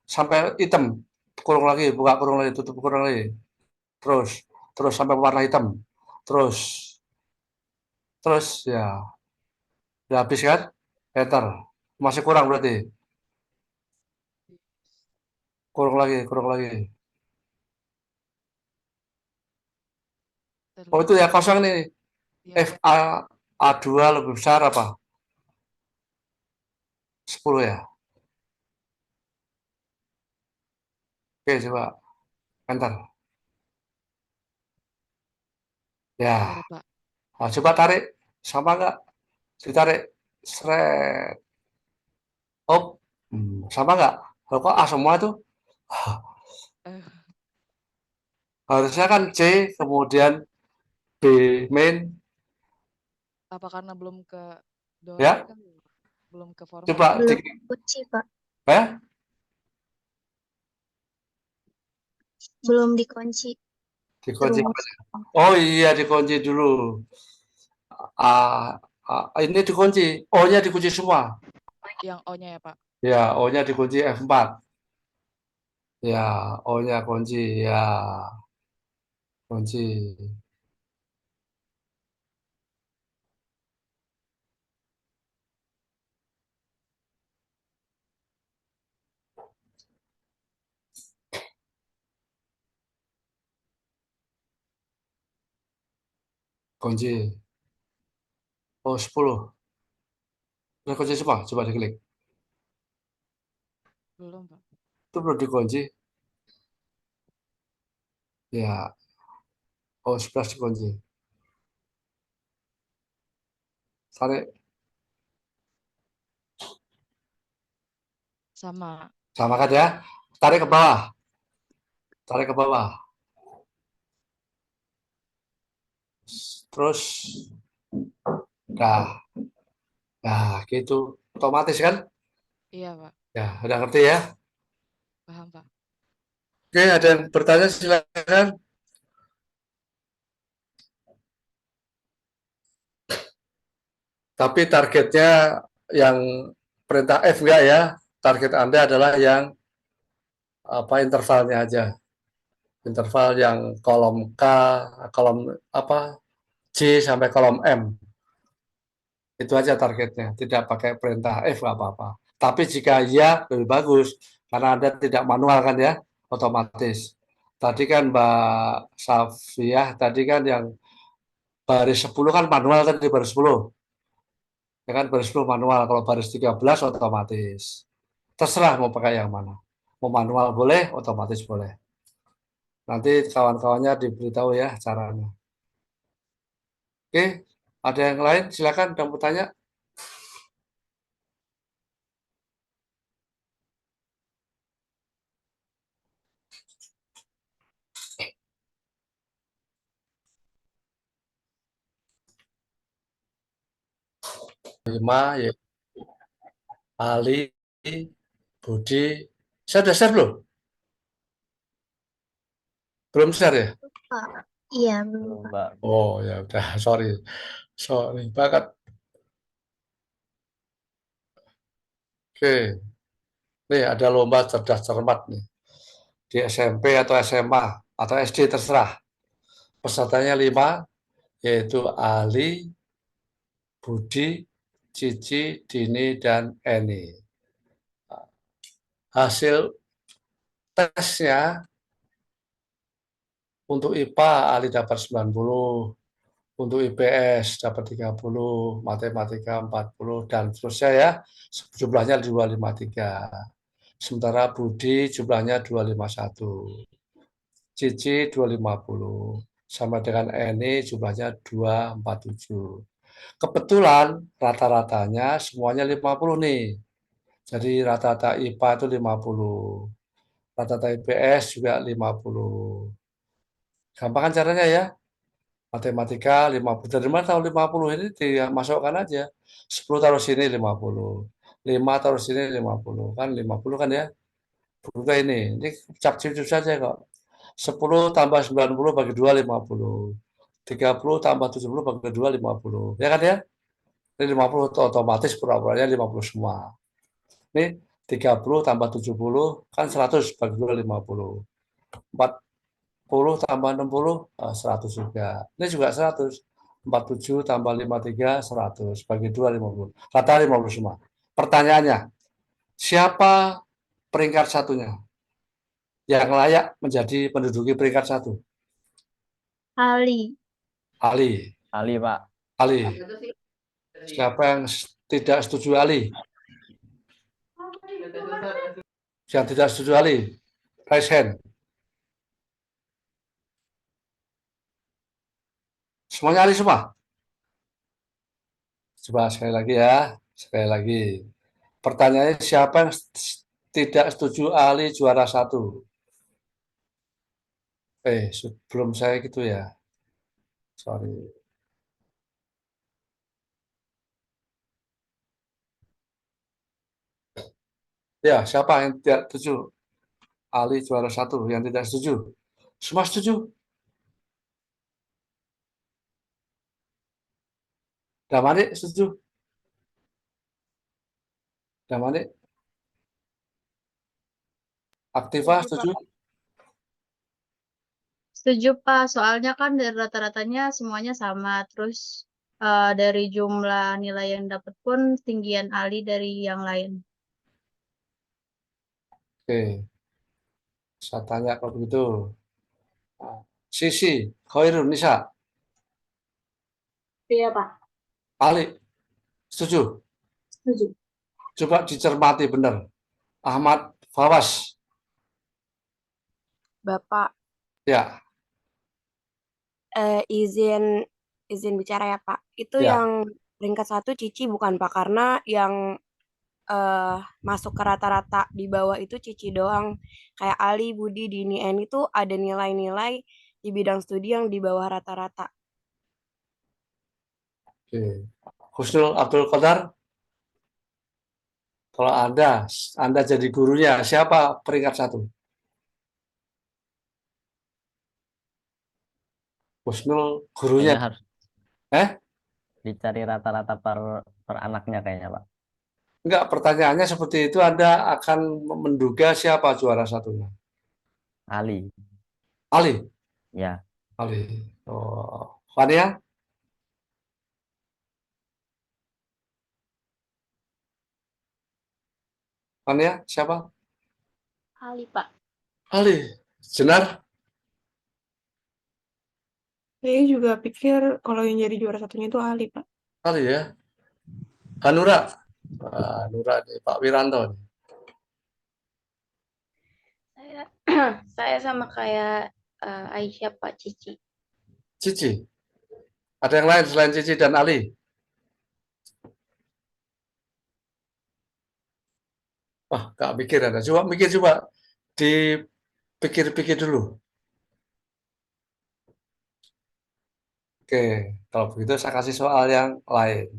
sampai hitam. Kurung lagi, buka kurung lagi, tutup kurung lagi. Terus, terus sampai warna hitam. Terus, terus ya, udah habis kan? Enter. Masih kurang berarti. Kurung lagi, kurung lagi. Oh itu ya kosong nih. Ya, FA A2 lebih besar apa? 10 ya. Oke, coba enter. bentar Ya, Pak. nah, coba tarik. Sama nggak? Ditarik. Seret. Oh, sama nggak? Loh, kok A semua tuh? Eh, Harusnya kan C, kemudian B main, apa karena belum ke download ya. kan? Belum ke format Coba ya? Belum kunci, Pak. ya, Belum dikunci. dikunci. Rumus. Oh iya, dikunci dulu. A, ini dikunci. O-nya dikunci semua. Yang O-nya ya Pak. Ya, O-nya dikunci F4. Ya, O-nya kunci. Ya, kunci. Kunci. Oh, 10. Udah kunci semua. Coba diklik. Belum Pak. Itu belum dikunci. Ya, oh 11 dikunci. Tarik Sama. sama kan ya? Tarik ke bawah. Tarik ke bawah. Terus, nah gitu. Otomatis kan? Iya, Pak. Ya, udah ngerti ya? Paham, Pak. Oke, ada yang bertanya silakan. Tapi targetnya yang perintah F enggak ya? Target Anda adalah yang apa intervalnya aja. Interval yang kolom K, kolom apa C sampai kolom M. Itu aja targetnya, tidak pakai perintah F nggak apa-apa. Tapi jika iya lebih bagus, karena Anda tidak manual kan ya, otomatis. Tadi kan Mbak Safiah, tadi kan yang baris 10 kan manual tadi baris 10. Ya kan baris 10 manual, kalau baris 13 otomatis. Terserah mau pakai yang mana. Mau manual boleh, otomatis boleh. Nanti kawan-kawannya diberitahu ya caranya. Oke, ada yang lain? Silakan yang bertanya. 5 ya. Ali, Budi. Saya udah share belum? Belum share ya? Pak. Iya, belum, Belum, Pak. Pak. Oh ya udah, sorry. Sorry banget. Oke, nih ada lomba cerdas cermat nih. Di SMP atau SMA atau SD terserah. Pesertanya 5, yaitu Ali, Budi, Cici, Dini, dan Eni. Hasil tesnya untuk IPA Ali dapat 90, untuk IPS dapat 30, matematika 40, dan seterusnya ya. Jumlahnya 253. Sementara Budi jumlahnya 251. Cici 250. Sama dengan Eni jumlahnya 247. Kebetulan rata-ratanya semuanya 50 nih. Jadi rata-rata IPA itu 50. Rata-rata IPS juga 50. Gampang kan caranya ya? Matematika 50. Dari mana tahu 50 ini dimasukkan aja. 10 taruh sini 50. 5 taruh sini 50. Kan 50 kan ya? Bukan ini cap-cip saja kok. 10 tambah 90 bagi 2, 50. 30 tambah 70 bagi 2, 50. Ya kan ya? Ini 50 otomatis pura-puranya 50 semua. Ini 30 tambah 70 kan 100 bagi 2, 50. 40 tambah 60, 100 juga. Ini juga 100. 47 tambah 53, 100. Bagi 2, 50. Rata 50 semua. Pertanyaannya, siapa peringkat satunya yang layak menjadi penduduki peringkat 1? Ali. Ali. Ali, Pak. Ali. Siapa yang tidak setuju Ali? Yang tidak setuju Ali? Raise hand. Semuanya Ali semua? Coba sekali lagi ya. Sekali lagi. Pertanyaannya siapa yang tidak setuju Ali juara 1? Belum saya gitu ya. Sorry. Ya, siapa yang tidak setuju Ali juara 1? Yang tidak setuju? Semua setuju? Damani setuju? Damani? Aktiva setuju? Setuju, Pak. Soalnya kan dari rata-ratanya semuanya sama. Terus dari jumlah nilai yang dapat pun tinggian Ali dari yang lain. Oke, saya tanya kalau begitu. Sisi, Khairun, Nisa, Iya, Pak. Ali, setuju? Setuju. Coba dicermati benar. Ahmad Fawas, Bapak. ya. izin izin bicara ya Pak. Itu Ya, yang peringkat satu Cici bukan Pak, karena yang eh, masuk ke rata-rata di bawah itu Cici doang. Kayak Ali, Budi, Dini, En itu ada nilai-nilai di bidang studi yang di bawah rata-rata. oke. Husnul Abdul Qadar, kalau Anda jadi gurunya, siapa peringkat satu? Husnul gurunya. Kayaknya harus Eh? dicari rata-rata per anaknya kayaknya, Pak. Enggak, pertanyaannya seperti itu, Anda akan menduga siapa juara satunya? Ali, Ali. ya. Ali. Oh. Fania? Fania, siapa? Ali, Pak. Ali. Jenar? Saya juga pikir kalau yang jadi juara satunya itu Ali, Pak. Ali ya. Hanura? Hanura nih, Pak Wiranto. Saya saya sama kayak Aisyah Pak Cici. Cici. Ada yang lain selain Cici dan Ali? Wah, nggak mikir ada. Coba mikir coba. Dipikir-pikir dulu. Oke, kalau begitu saya kasih soal yang lain.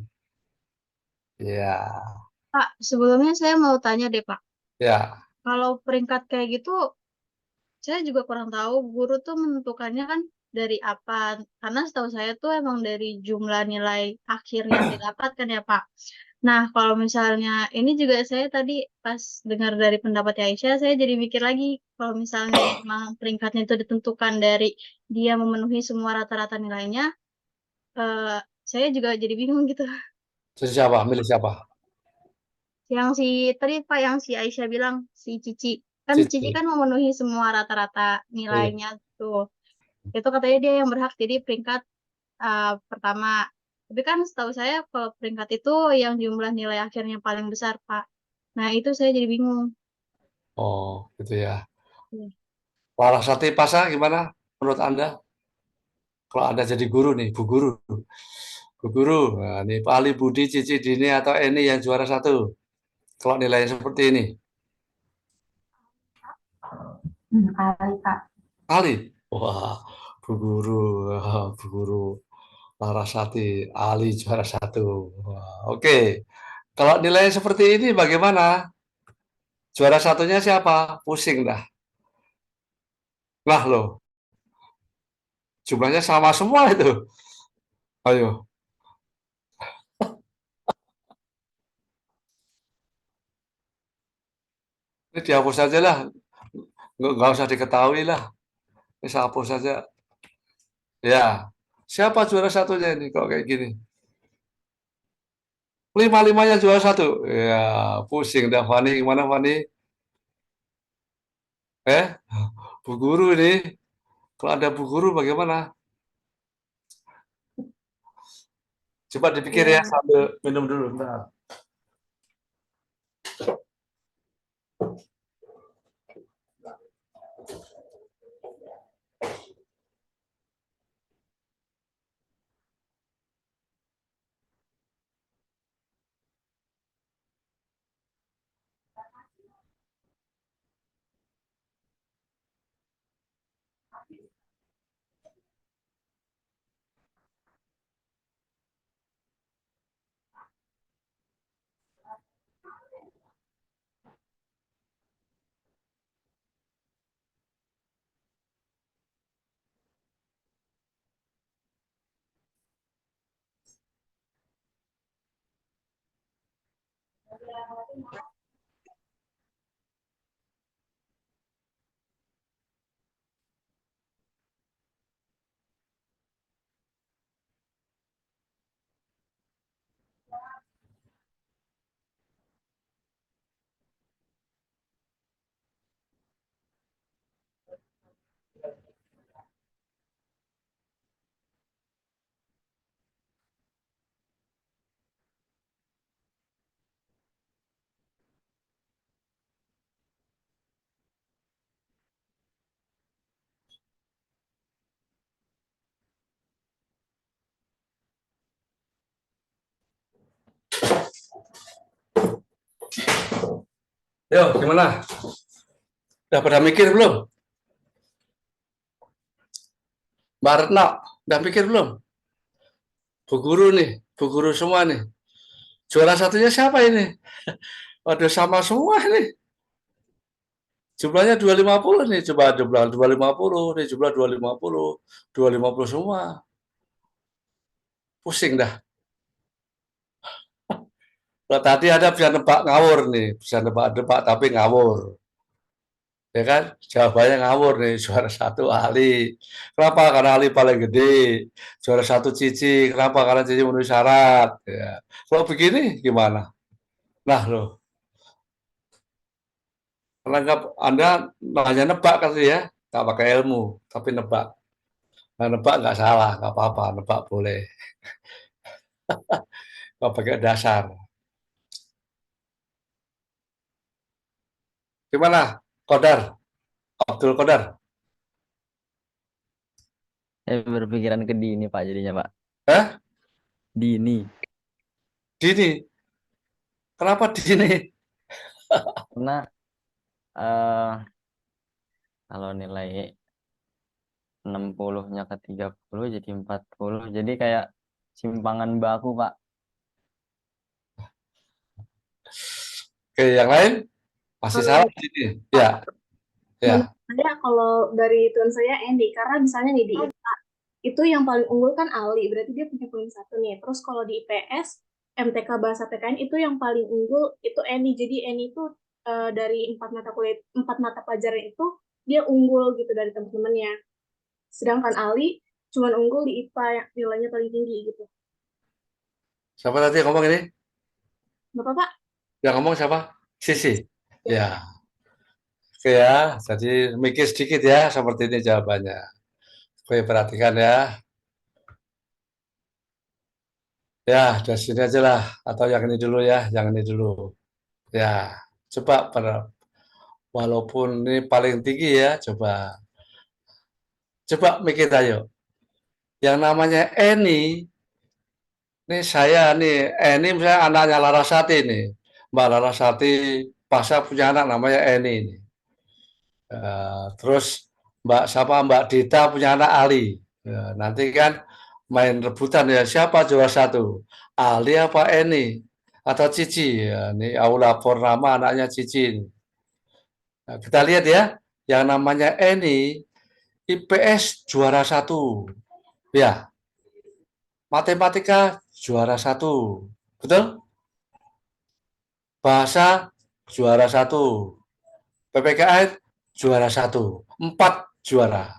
Ya, Pak, sebelumnya saya mau tanya deh, Pak. ya. Kalau peringkat kayak gitu, saya juga kurang tahu guru tuh menentukannya kan dari apa. Karena setahu saya tuh emang dari jumlah nilai akhir yang didapatkan ya, Pak. Nah, kalau misalnya ini juga saya tadi pas dengar dari pendapat Aisyah, saya jadi mikir lagi kalau misalnya emang peringkatnya itu ditentukan dari dia memenuhi semua rata-rata nilainya, eh, saya juga jadi bingung gitu. Jadi siapa? Milih siapa? Yang si tadi Pak yang si Aisyah bilang si Cici. Kan Cici Cici. kan memenuhi semua rata-rata Iya. nilainya tuh. Itu katanya dia yang berhak jadi peringkat pertama. Tapi kan setahu saya kalau peringkat itu yang jumlah nilai akhirnya paling besar, Pak. Nah, itu saya jadi bingung. Oh, gitu ya. Iya. Larasati Pasha gimana menurut Anda? Kalau Anda jadi guru nih, Bu Guru. Bu Guru, nah, nih Pak Ali, Budi, Cici, Dini, atau Eni yang juara satu. Kalau nilainya seperti ini. Ali, Kak. Ali. Wah, Bu Guru. Wah, Bu Guru. Larasati, Ali juara satu. Wah, oke. Kalau nilainya seperti ini bagaimana? Juara satunya siapa? Pusing dah. Lah loh, jumlahnya sama semua itu. Ayo. Ini dihapus saja lah. Nggak usah diketahui lah. Ini saya hapus saja. Ya. Siapa juara satunya ini kok kayak gini? Lima-limanya juara satu. Ya, pusing dah Fani. Gimana Fani? Bu Guru ini. Kalau ada Bu Guru bagaimana? Coba dipikir ya Iya. sambil minum dulu. Bentar. Yo, gimana? Udah pada mikir belum? Mbak Retno, udah mikir belum? Bu guru nih, bu guru semua nih. Juara satunya siapa ini? Waduh, sama semua nih. Jumlahnya 250 nih, coba jumlah 250 nih, jumlah 250, 250 semua. Pusing dah. Kalau tadi ada bisa nebak ngawur nih, bisa nebak-nebak tapi ngawur. Ya kan? Jawabannya ngawur nih, juara satu Ali. Kenapa? Karena Ali paling gede. Juara satu Cici. Kenapa? Karena Cici memenuhi syarat. Ya. Kalau begini gimana? Nah loh, menganggap Anda hanya nebak kali ya, nggak pakai ilmu, tapi nebak. Nah, nebak nggak salah, nggak apa-apa, nebak boleh. Nggak pakai dasar. Gimana? Kodar, Abdul Kodar. Saya berpikiran ke Dini Pak jadinya Pak. Eh? Dini. Dini. Kenapa Dini? Karena eh kalau nilai 60-nya ke 30 jadi 40. Jadi kayak simpangan baku Pak. Oke, yang lain? Masih Kalau salah Dini. Ya, ya. menurut saya kalau dari tuan saya Andy, karena misalnya nih di IPA itu yang paling unggul kan Ali, berarti dia punya poin 1 nih. Terus kalau di IPS, MTK Bahasa PKN itu yang paling unggul itu Andy. Jadi Andy itu dari 4 mata pelajaran itu dia unggul gitu dari teman-temannya. Sedangkan Ali cuma unggul di IPA yang nilainya paling tinggi gitu. Siapa tadi yang ngomong ini? Bapak, Pak? Yang ngomong siapa? Sisi. Ya. Oke ya, jadi mikir sedikit ya, seperti ini jawabannya. Oke, perhatikan ya. Ya, dari sini aja lah. Atau yang ini dulu ya, yang ini dulu. Ya, coba walaupun ini paling tinggi ya, coba. Coba mikir ayo. Yang namanya Eni, ini saya nih, Eni misalnya anaknya Larasati nih. Mbak Larasati pasca punya anak namanya Eni nih. Terus Mbak Dita punya anak Ali. Ya, nanti kan main rebutan ya, siapa juara satu? Ali apa Eni? Atau Cici? Ya, ini Aula Purnama anaknya Cici. Nah, kita lihat ya, yang namanya Eni, IPS juara satu. Ya, matematika juara satu. Betul? Bahasa juara satu. PPKN juara satu. 4 juara.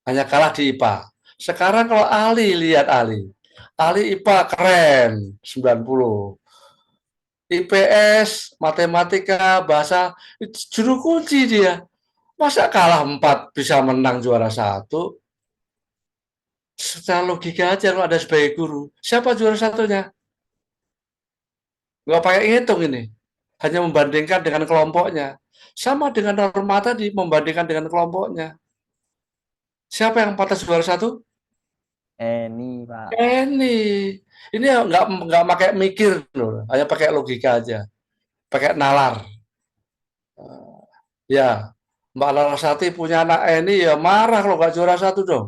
Hanya kalah di IPA. Sekarang kalau Ali, lihat Ali. Ali IPA keren, 90. IPS, matematika, bahasa, juru kunci dia. Masa kalah 4 bisa menang juara satu? Secara logika aja kalau ada sebagai guru. Siapa juara satunya? Nggak pakai ngitung ini. Hanya membandingkan dengan kelompoknya. Sama dengan norma tadi, membandingkan dengan kelompoknya. Siapa yang patah juara satu? Eni Pak. Ini nggak pakai mikir loh, hanya pakai logika aja, pakai nalar. Ya, Mbak Larasati punya anak Eni ya marah kalau nggak juara satu dong.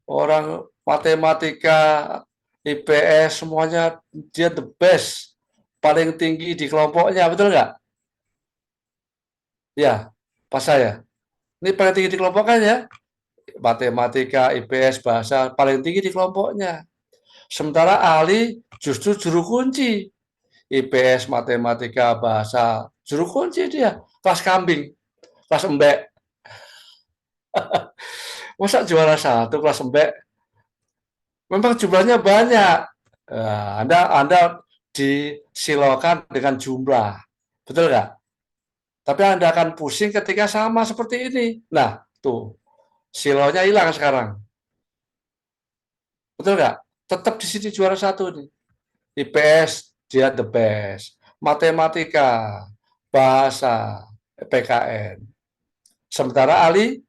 Orang matematika, IPS semuanya dia the best, paling tinggi di kelompoknya, betul nggak? Ya, pas saya. Ini paling tinggi di kelompoknya ya. Matematika, IPS, bahasa paling tinggi di kelompoknya. Sementara Ali justru juru kunci. IPS, matematika, bahasa, juru kunci dia. Kelas kambing, kelas embek. Masa juara satu kelas embek? Memang jumlahnya banyak. Anda disilokan dengan jumlah. Betul nggak? Tapi Anda akan pusing ketika sama seperti ini. Nah, tuh. Silonya hilang sekarang. Betul nggak? Tetap di sini juara satu nih. IPS dia the best. Matematika, bahasa, PKN. Sementara Ali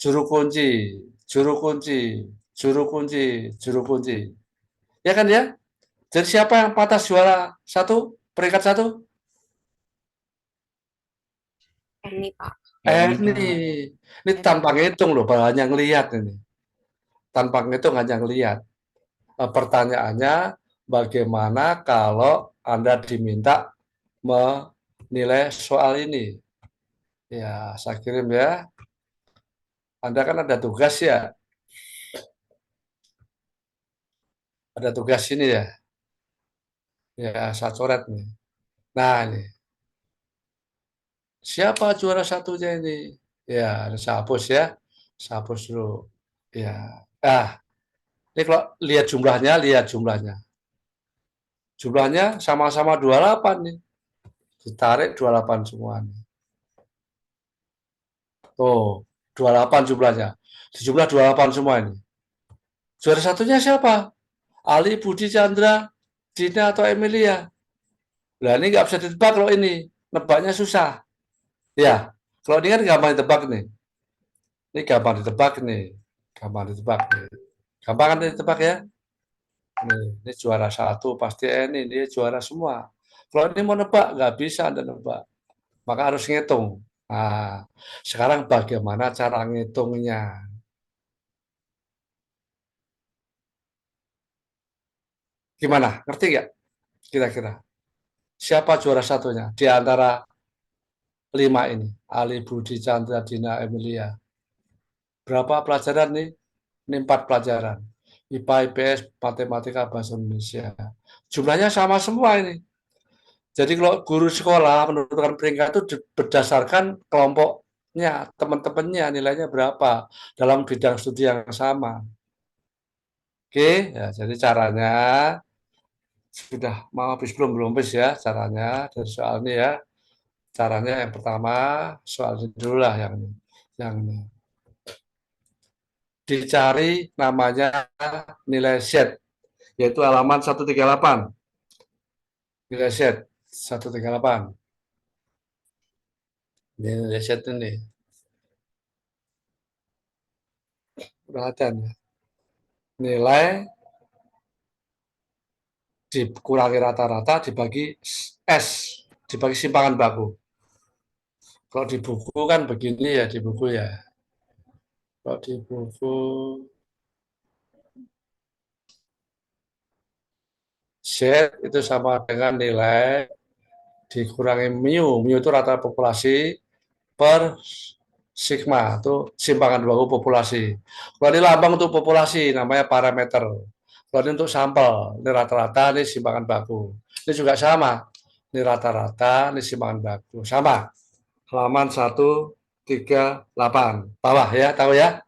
juru kunci, juru kunci, juru kunci, juru kunci. Ya kan ya? Jadi siapa yang patah juara satu, peringkat satu? Ini, Pak. Ini tanpa ngitung loh, hanya ngelihat ini. Tanpa ngitung hanya ngelihat. Pertanyaannya, bagaimana kalau Anda diminta menilai soal ini? Ya, saya kirim ya. Anda kan ada tugas ya. Ada tugas ini ya. Ya, saya coret nih. Nah, ini. Siapa juara satunya ini? Ya, saya hapus ya. Saya hapus dulu. Ya. Ini kalau lihat jumlahnya. Jumlahnya sama-sama 28 nih. Ditarik 28 semua nih. Tuh, 28 jumlahnya. Di jumlah 28 semua ini. Juara satunya siapa? Ali, Budi, Chandra, Dina, atau Emilia? Nah, ini nggak bisa ditebak kalau ini. Nebaknya susah. Ya, kalau ini kan gampang ditebak nih. Ini gampang ditebak nih. Gampang ditebak nih. Gampang kan ditebak ya? Ini juara satu, pasti ini dia juara semua. Kalau ini mau nebak, nggak bisa Anda nebak. Maka harus ngitung. Nah, sekarang bagaimana cara ngitungnya? Gimana? Ngerti nggak? Kira-kira. Siapa juara satunya? Di antara 5 ini. Ali, Budi, Chandra, Dina, Emilia. Berapa pelajaran nih? Ini 4 pelajaran. IPA, IPS, Matematika, Bahasa Indonesia. Jumlahnya sama semua ini. Jadi kalau guru sekolah menentukan peringkat itu berdasarkan kelompoknya, teman-temannya nilainya berapa dalam bidang studi yang sama. Oke, ya, jadi caranya sudah mau habis belum habis ya caranya dari soal ini ya. Caranya yang pertama soal ini dulu lah yang ini. Dicari namanya nilai Z, yaitu halaman 138. Nilai Z 138. Ini nilai Z ini. Perhatian ya. Nilai dikurangi rata-rata dibagi S, dibagi simpangan baku. Kalau di buku kan begini ya, di buku ya. Kalau di buku Z itu sama dengan nilai dikurangi mu. Mu itu rata populasi per sigma, itu simpangan baku populasi. Kalau ini lambang untuk populasi, namanya parameter. Kalau ini untuk sampel, ini rata-rata, ini simpangan baku. Ini juga sama, ini rata-rata, ini simpangan baku. Sama, halaman 138, bawah ya, tahu ya?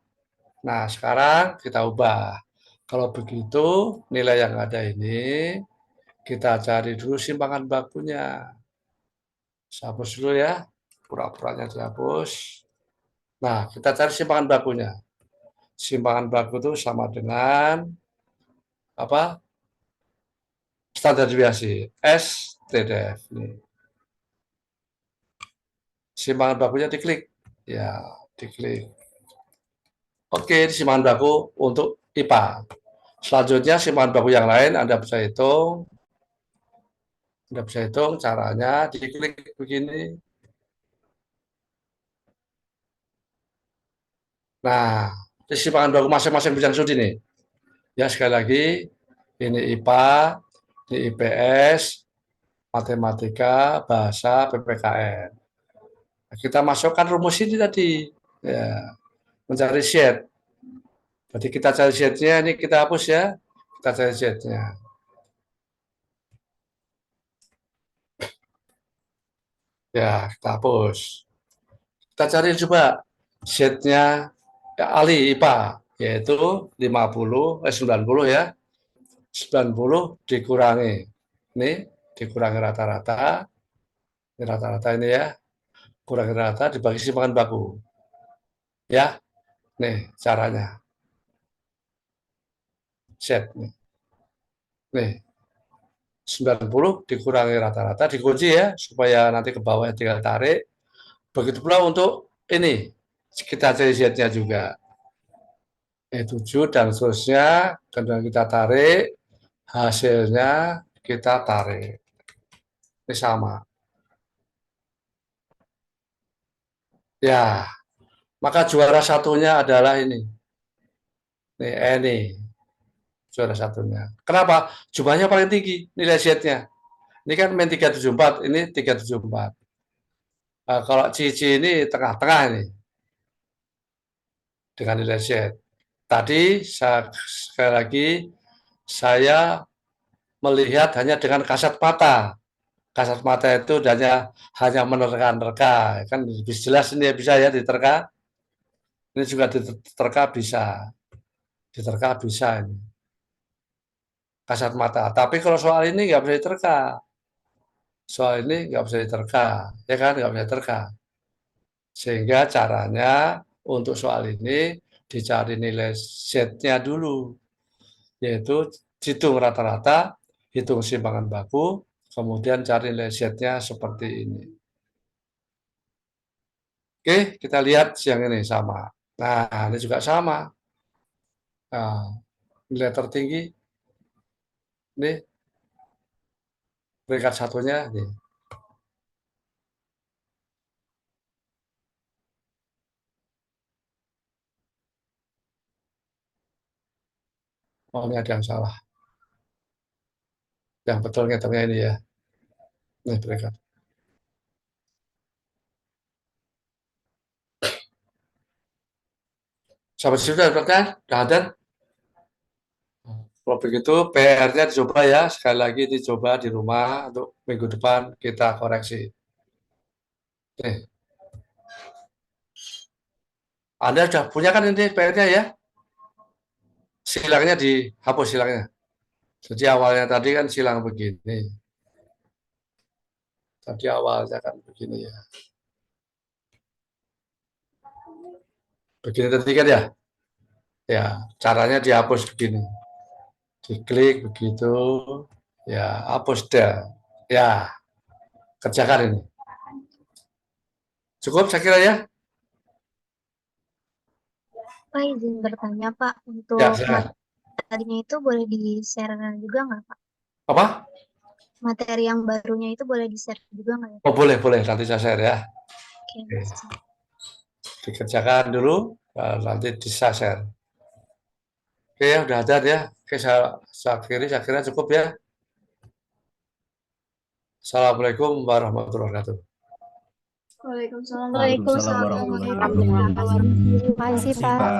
Nah, sekarang kita ubah. Kalau begitu, nilai yang ada ini, kita cari dulu simpangan bakunya. Saya hapus dulu ya, pura-puranya dihapus. Nah, kita cari simpangan bakunya. Simpangan baku itu sama dengan apa? Standar deviasi STDF. Nih. Simpangan bakunya diklik. Ya, diklik. Oke, simpangan baku untuk IPA. Selanjutnya simpangan baku yang lain Anda bisa hitung. Anda bisa hitung caranya diklik begini. Nah, simpangan baku masing-masing bidang studi nih. Ya, sekali lagi, ini IPA, ini IPS, matematika, bahasa, PPKN. Kita masukkan rumus ini tadi, ya, mencari Z. Berarti kita cari Z-nya, ini kita hapus ya, kita cari Z-nya. Ya, kita hapus. Kita cari coba Z-nya Ali IPA, yaitu 90 ya. 90 dikurangi. Ini dikurangi rata-rata. Ini rata-rata ini ya. Kurangi rata dibagi simpangan baku. Ya, nih caranya. Z nih. Nih. 90 dikurangi rata-rata dikunci ya supaya nanti ke bawah tinggal tarik. Begitu pula untuk ini kita cari Z-nya juga. 7 dan seterusnya, kemudian kita tarik, hasilnya kita tarik. Ini sama. Ya, maka juara satunya adalah ini. Ini juara satunya. Kenapa? Jumlahnya paling tinggi nilai Z-nya. Ini kan main 374, ini 374. Nah, kalau Cici ini tengah-tengah ini dengan nilai Z. Tadi sekali lagi saya melihat hanya dengan kasat mata. Kasat mata itu hanya menerka-nerka. Kan lebih jelas ini ya, bisa ya diterka. Ini juga diterka bisa. Diterka bisa ini. Kasat mata. Tapi kalau soal ini nggak bisa diterka. Soal ini nggak bisa diterka. Ya kan, nggak bisa diterka. Sehingga caranya untuk soal ini dicari nilai Z-nya dulu. Yaitu hitung rata-rata, hitung simpangan baku, kemudian cari nilai Z-nya seperti ini. Oke, kita lihat yang ini sama. Nah, ini juga sama. Nah, nilai tertinggi, ini peringkat satunya. Nih. Oh, ini ada yang salah. Yang betul ngitungnya ini ya. Ini peringkat. Sampai sini sudah kan? Sudah ada? Kalau begitu PR-nya dicoba ya. Sekali lagi dicoba di rumah untuk minggu depan kita koreksi. Nih. Anda sudah punya kan ini PR-nya ya? Silangnya dihapus silangnya. Jadi awalnya tadi kan silang begini. Tadi awalnya kan begini ya. Begini tadi kan ya? Ya, caranya dihapus begini. Diklik begitu. Ya, hapus dah. Ya, kerjakan ini. Cukup saya kira ya? Pak izin bertanya Pak, untuk Ya, silakan. materinya itu boleh di-share juga nggak Pak? Apa? Materi yang barunya itu boleh di-share juga nggak ya? Oh, boleh. Nanti saya share ya. Oke, Oke. makasih. Dikerjakan dulu, nanti di-share. Oke, udah ada ya. Oke, saya kira cukup ya. Assalamualaikum warahmatullahi wabarakatuh. Waalaikumsalam. Waalaikumsalam warahmatullahi wabarakatuh. Terima kasih Pak.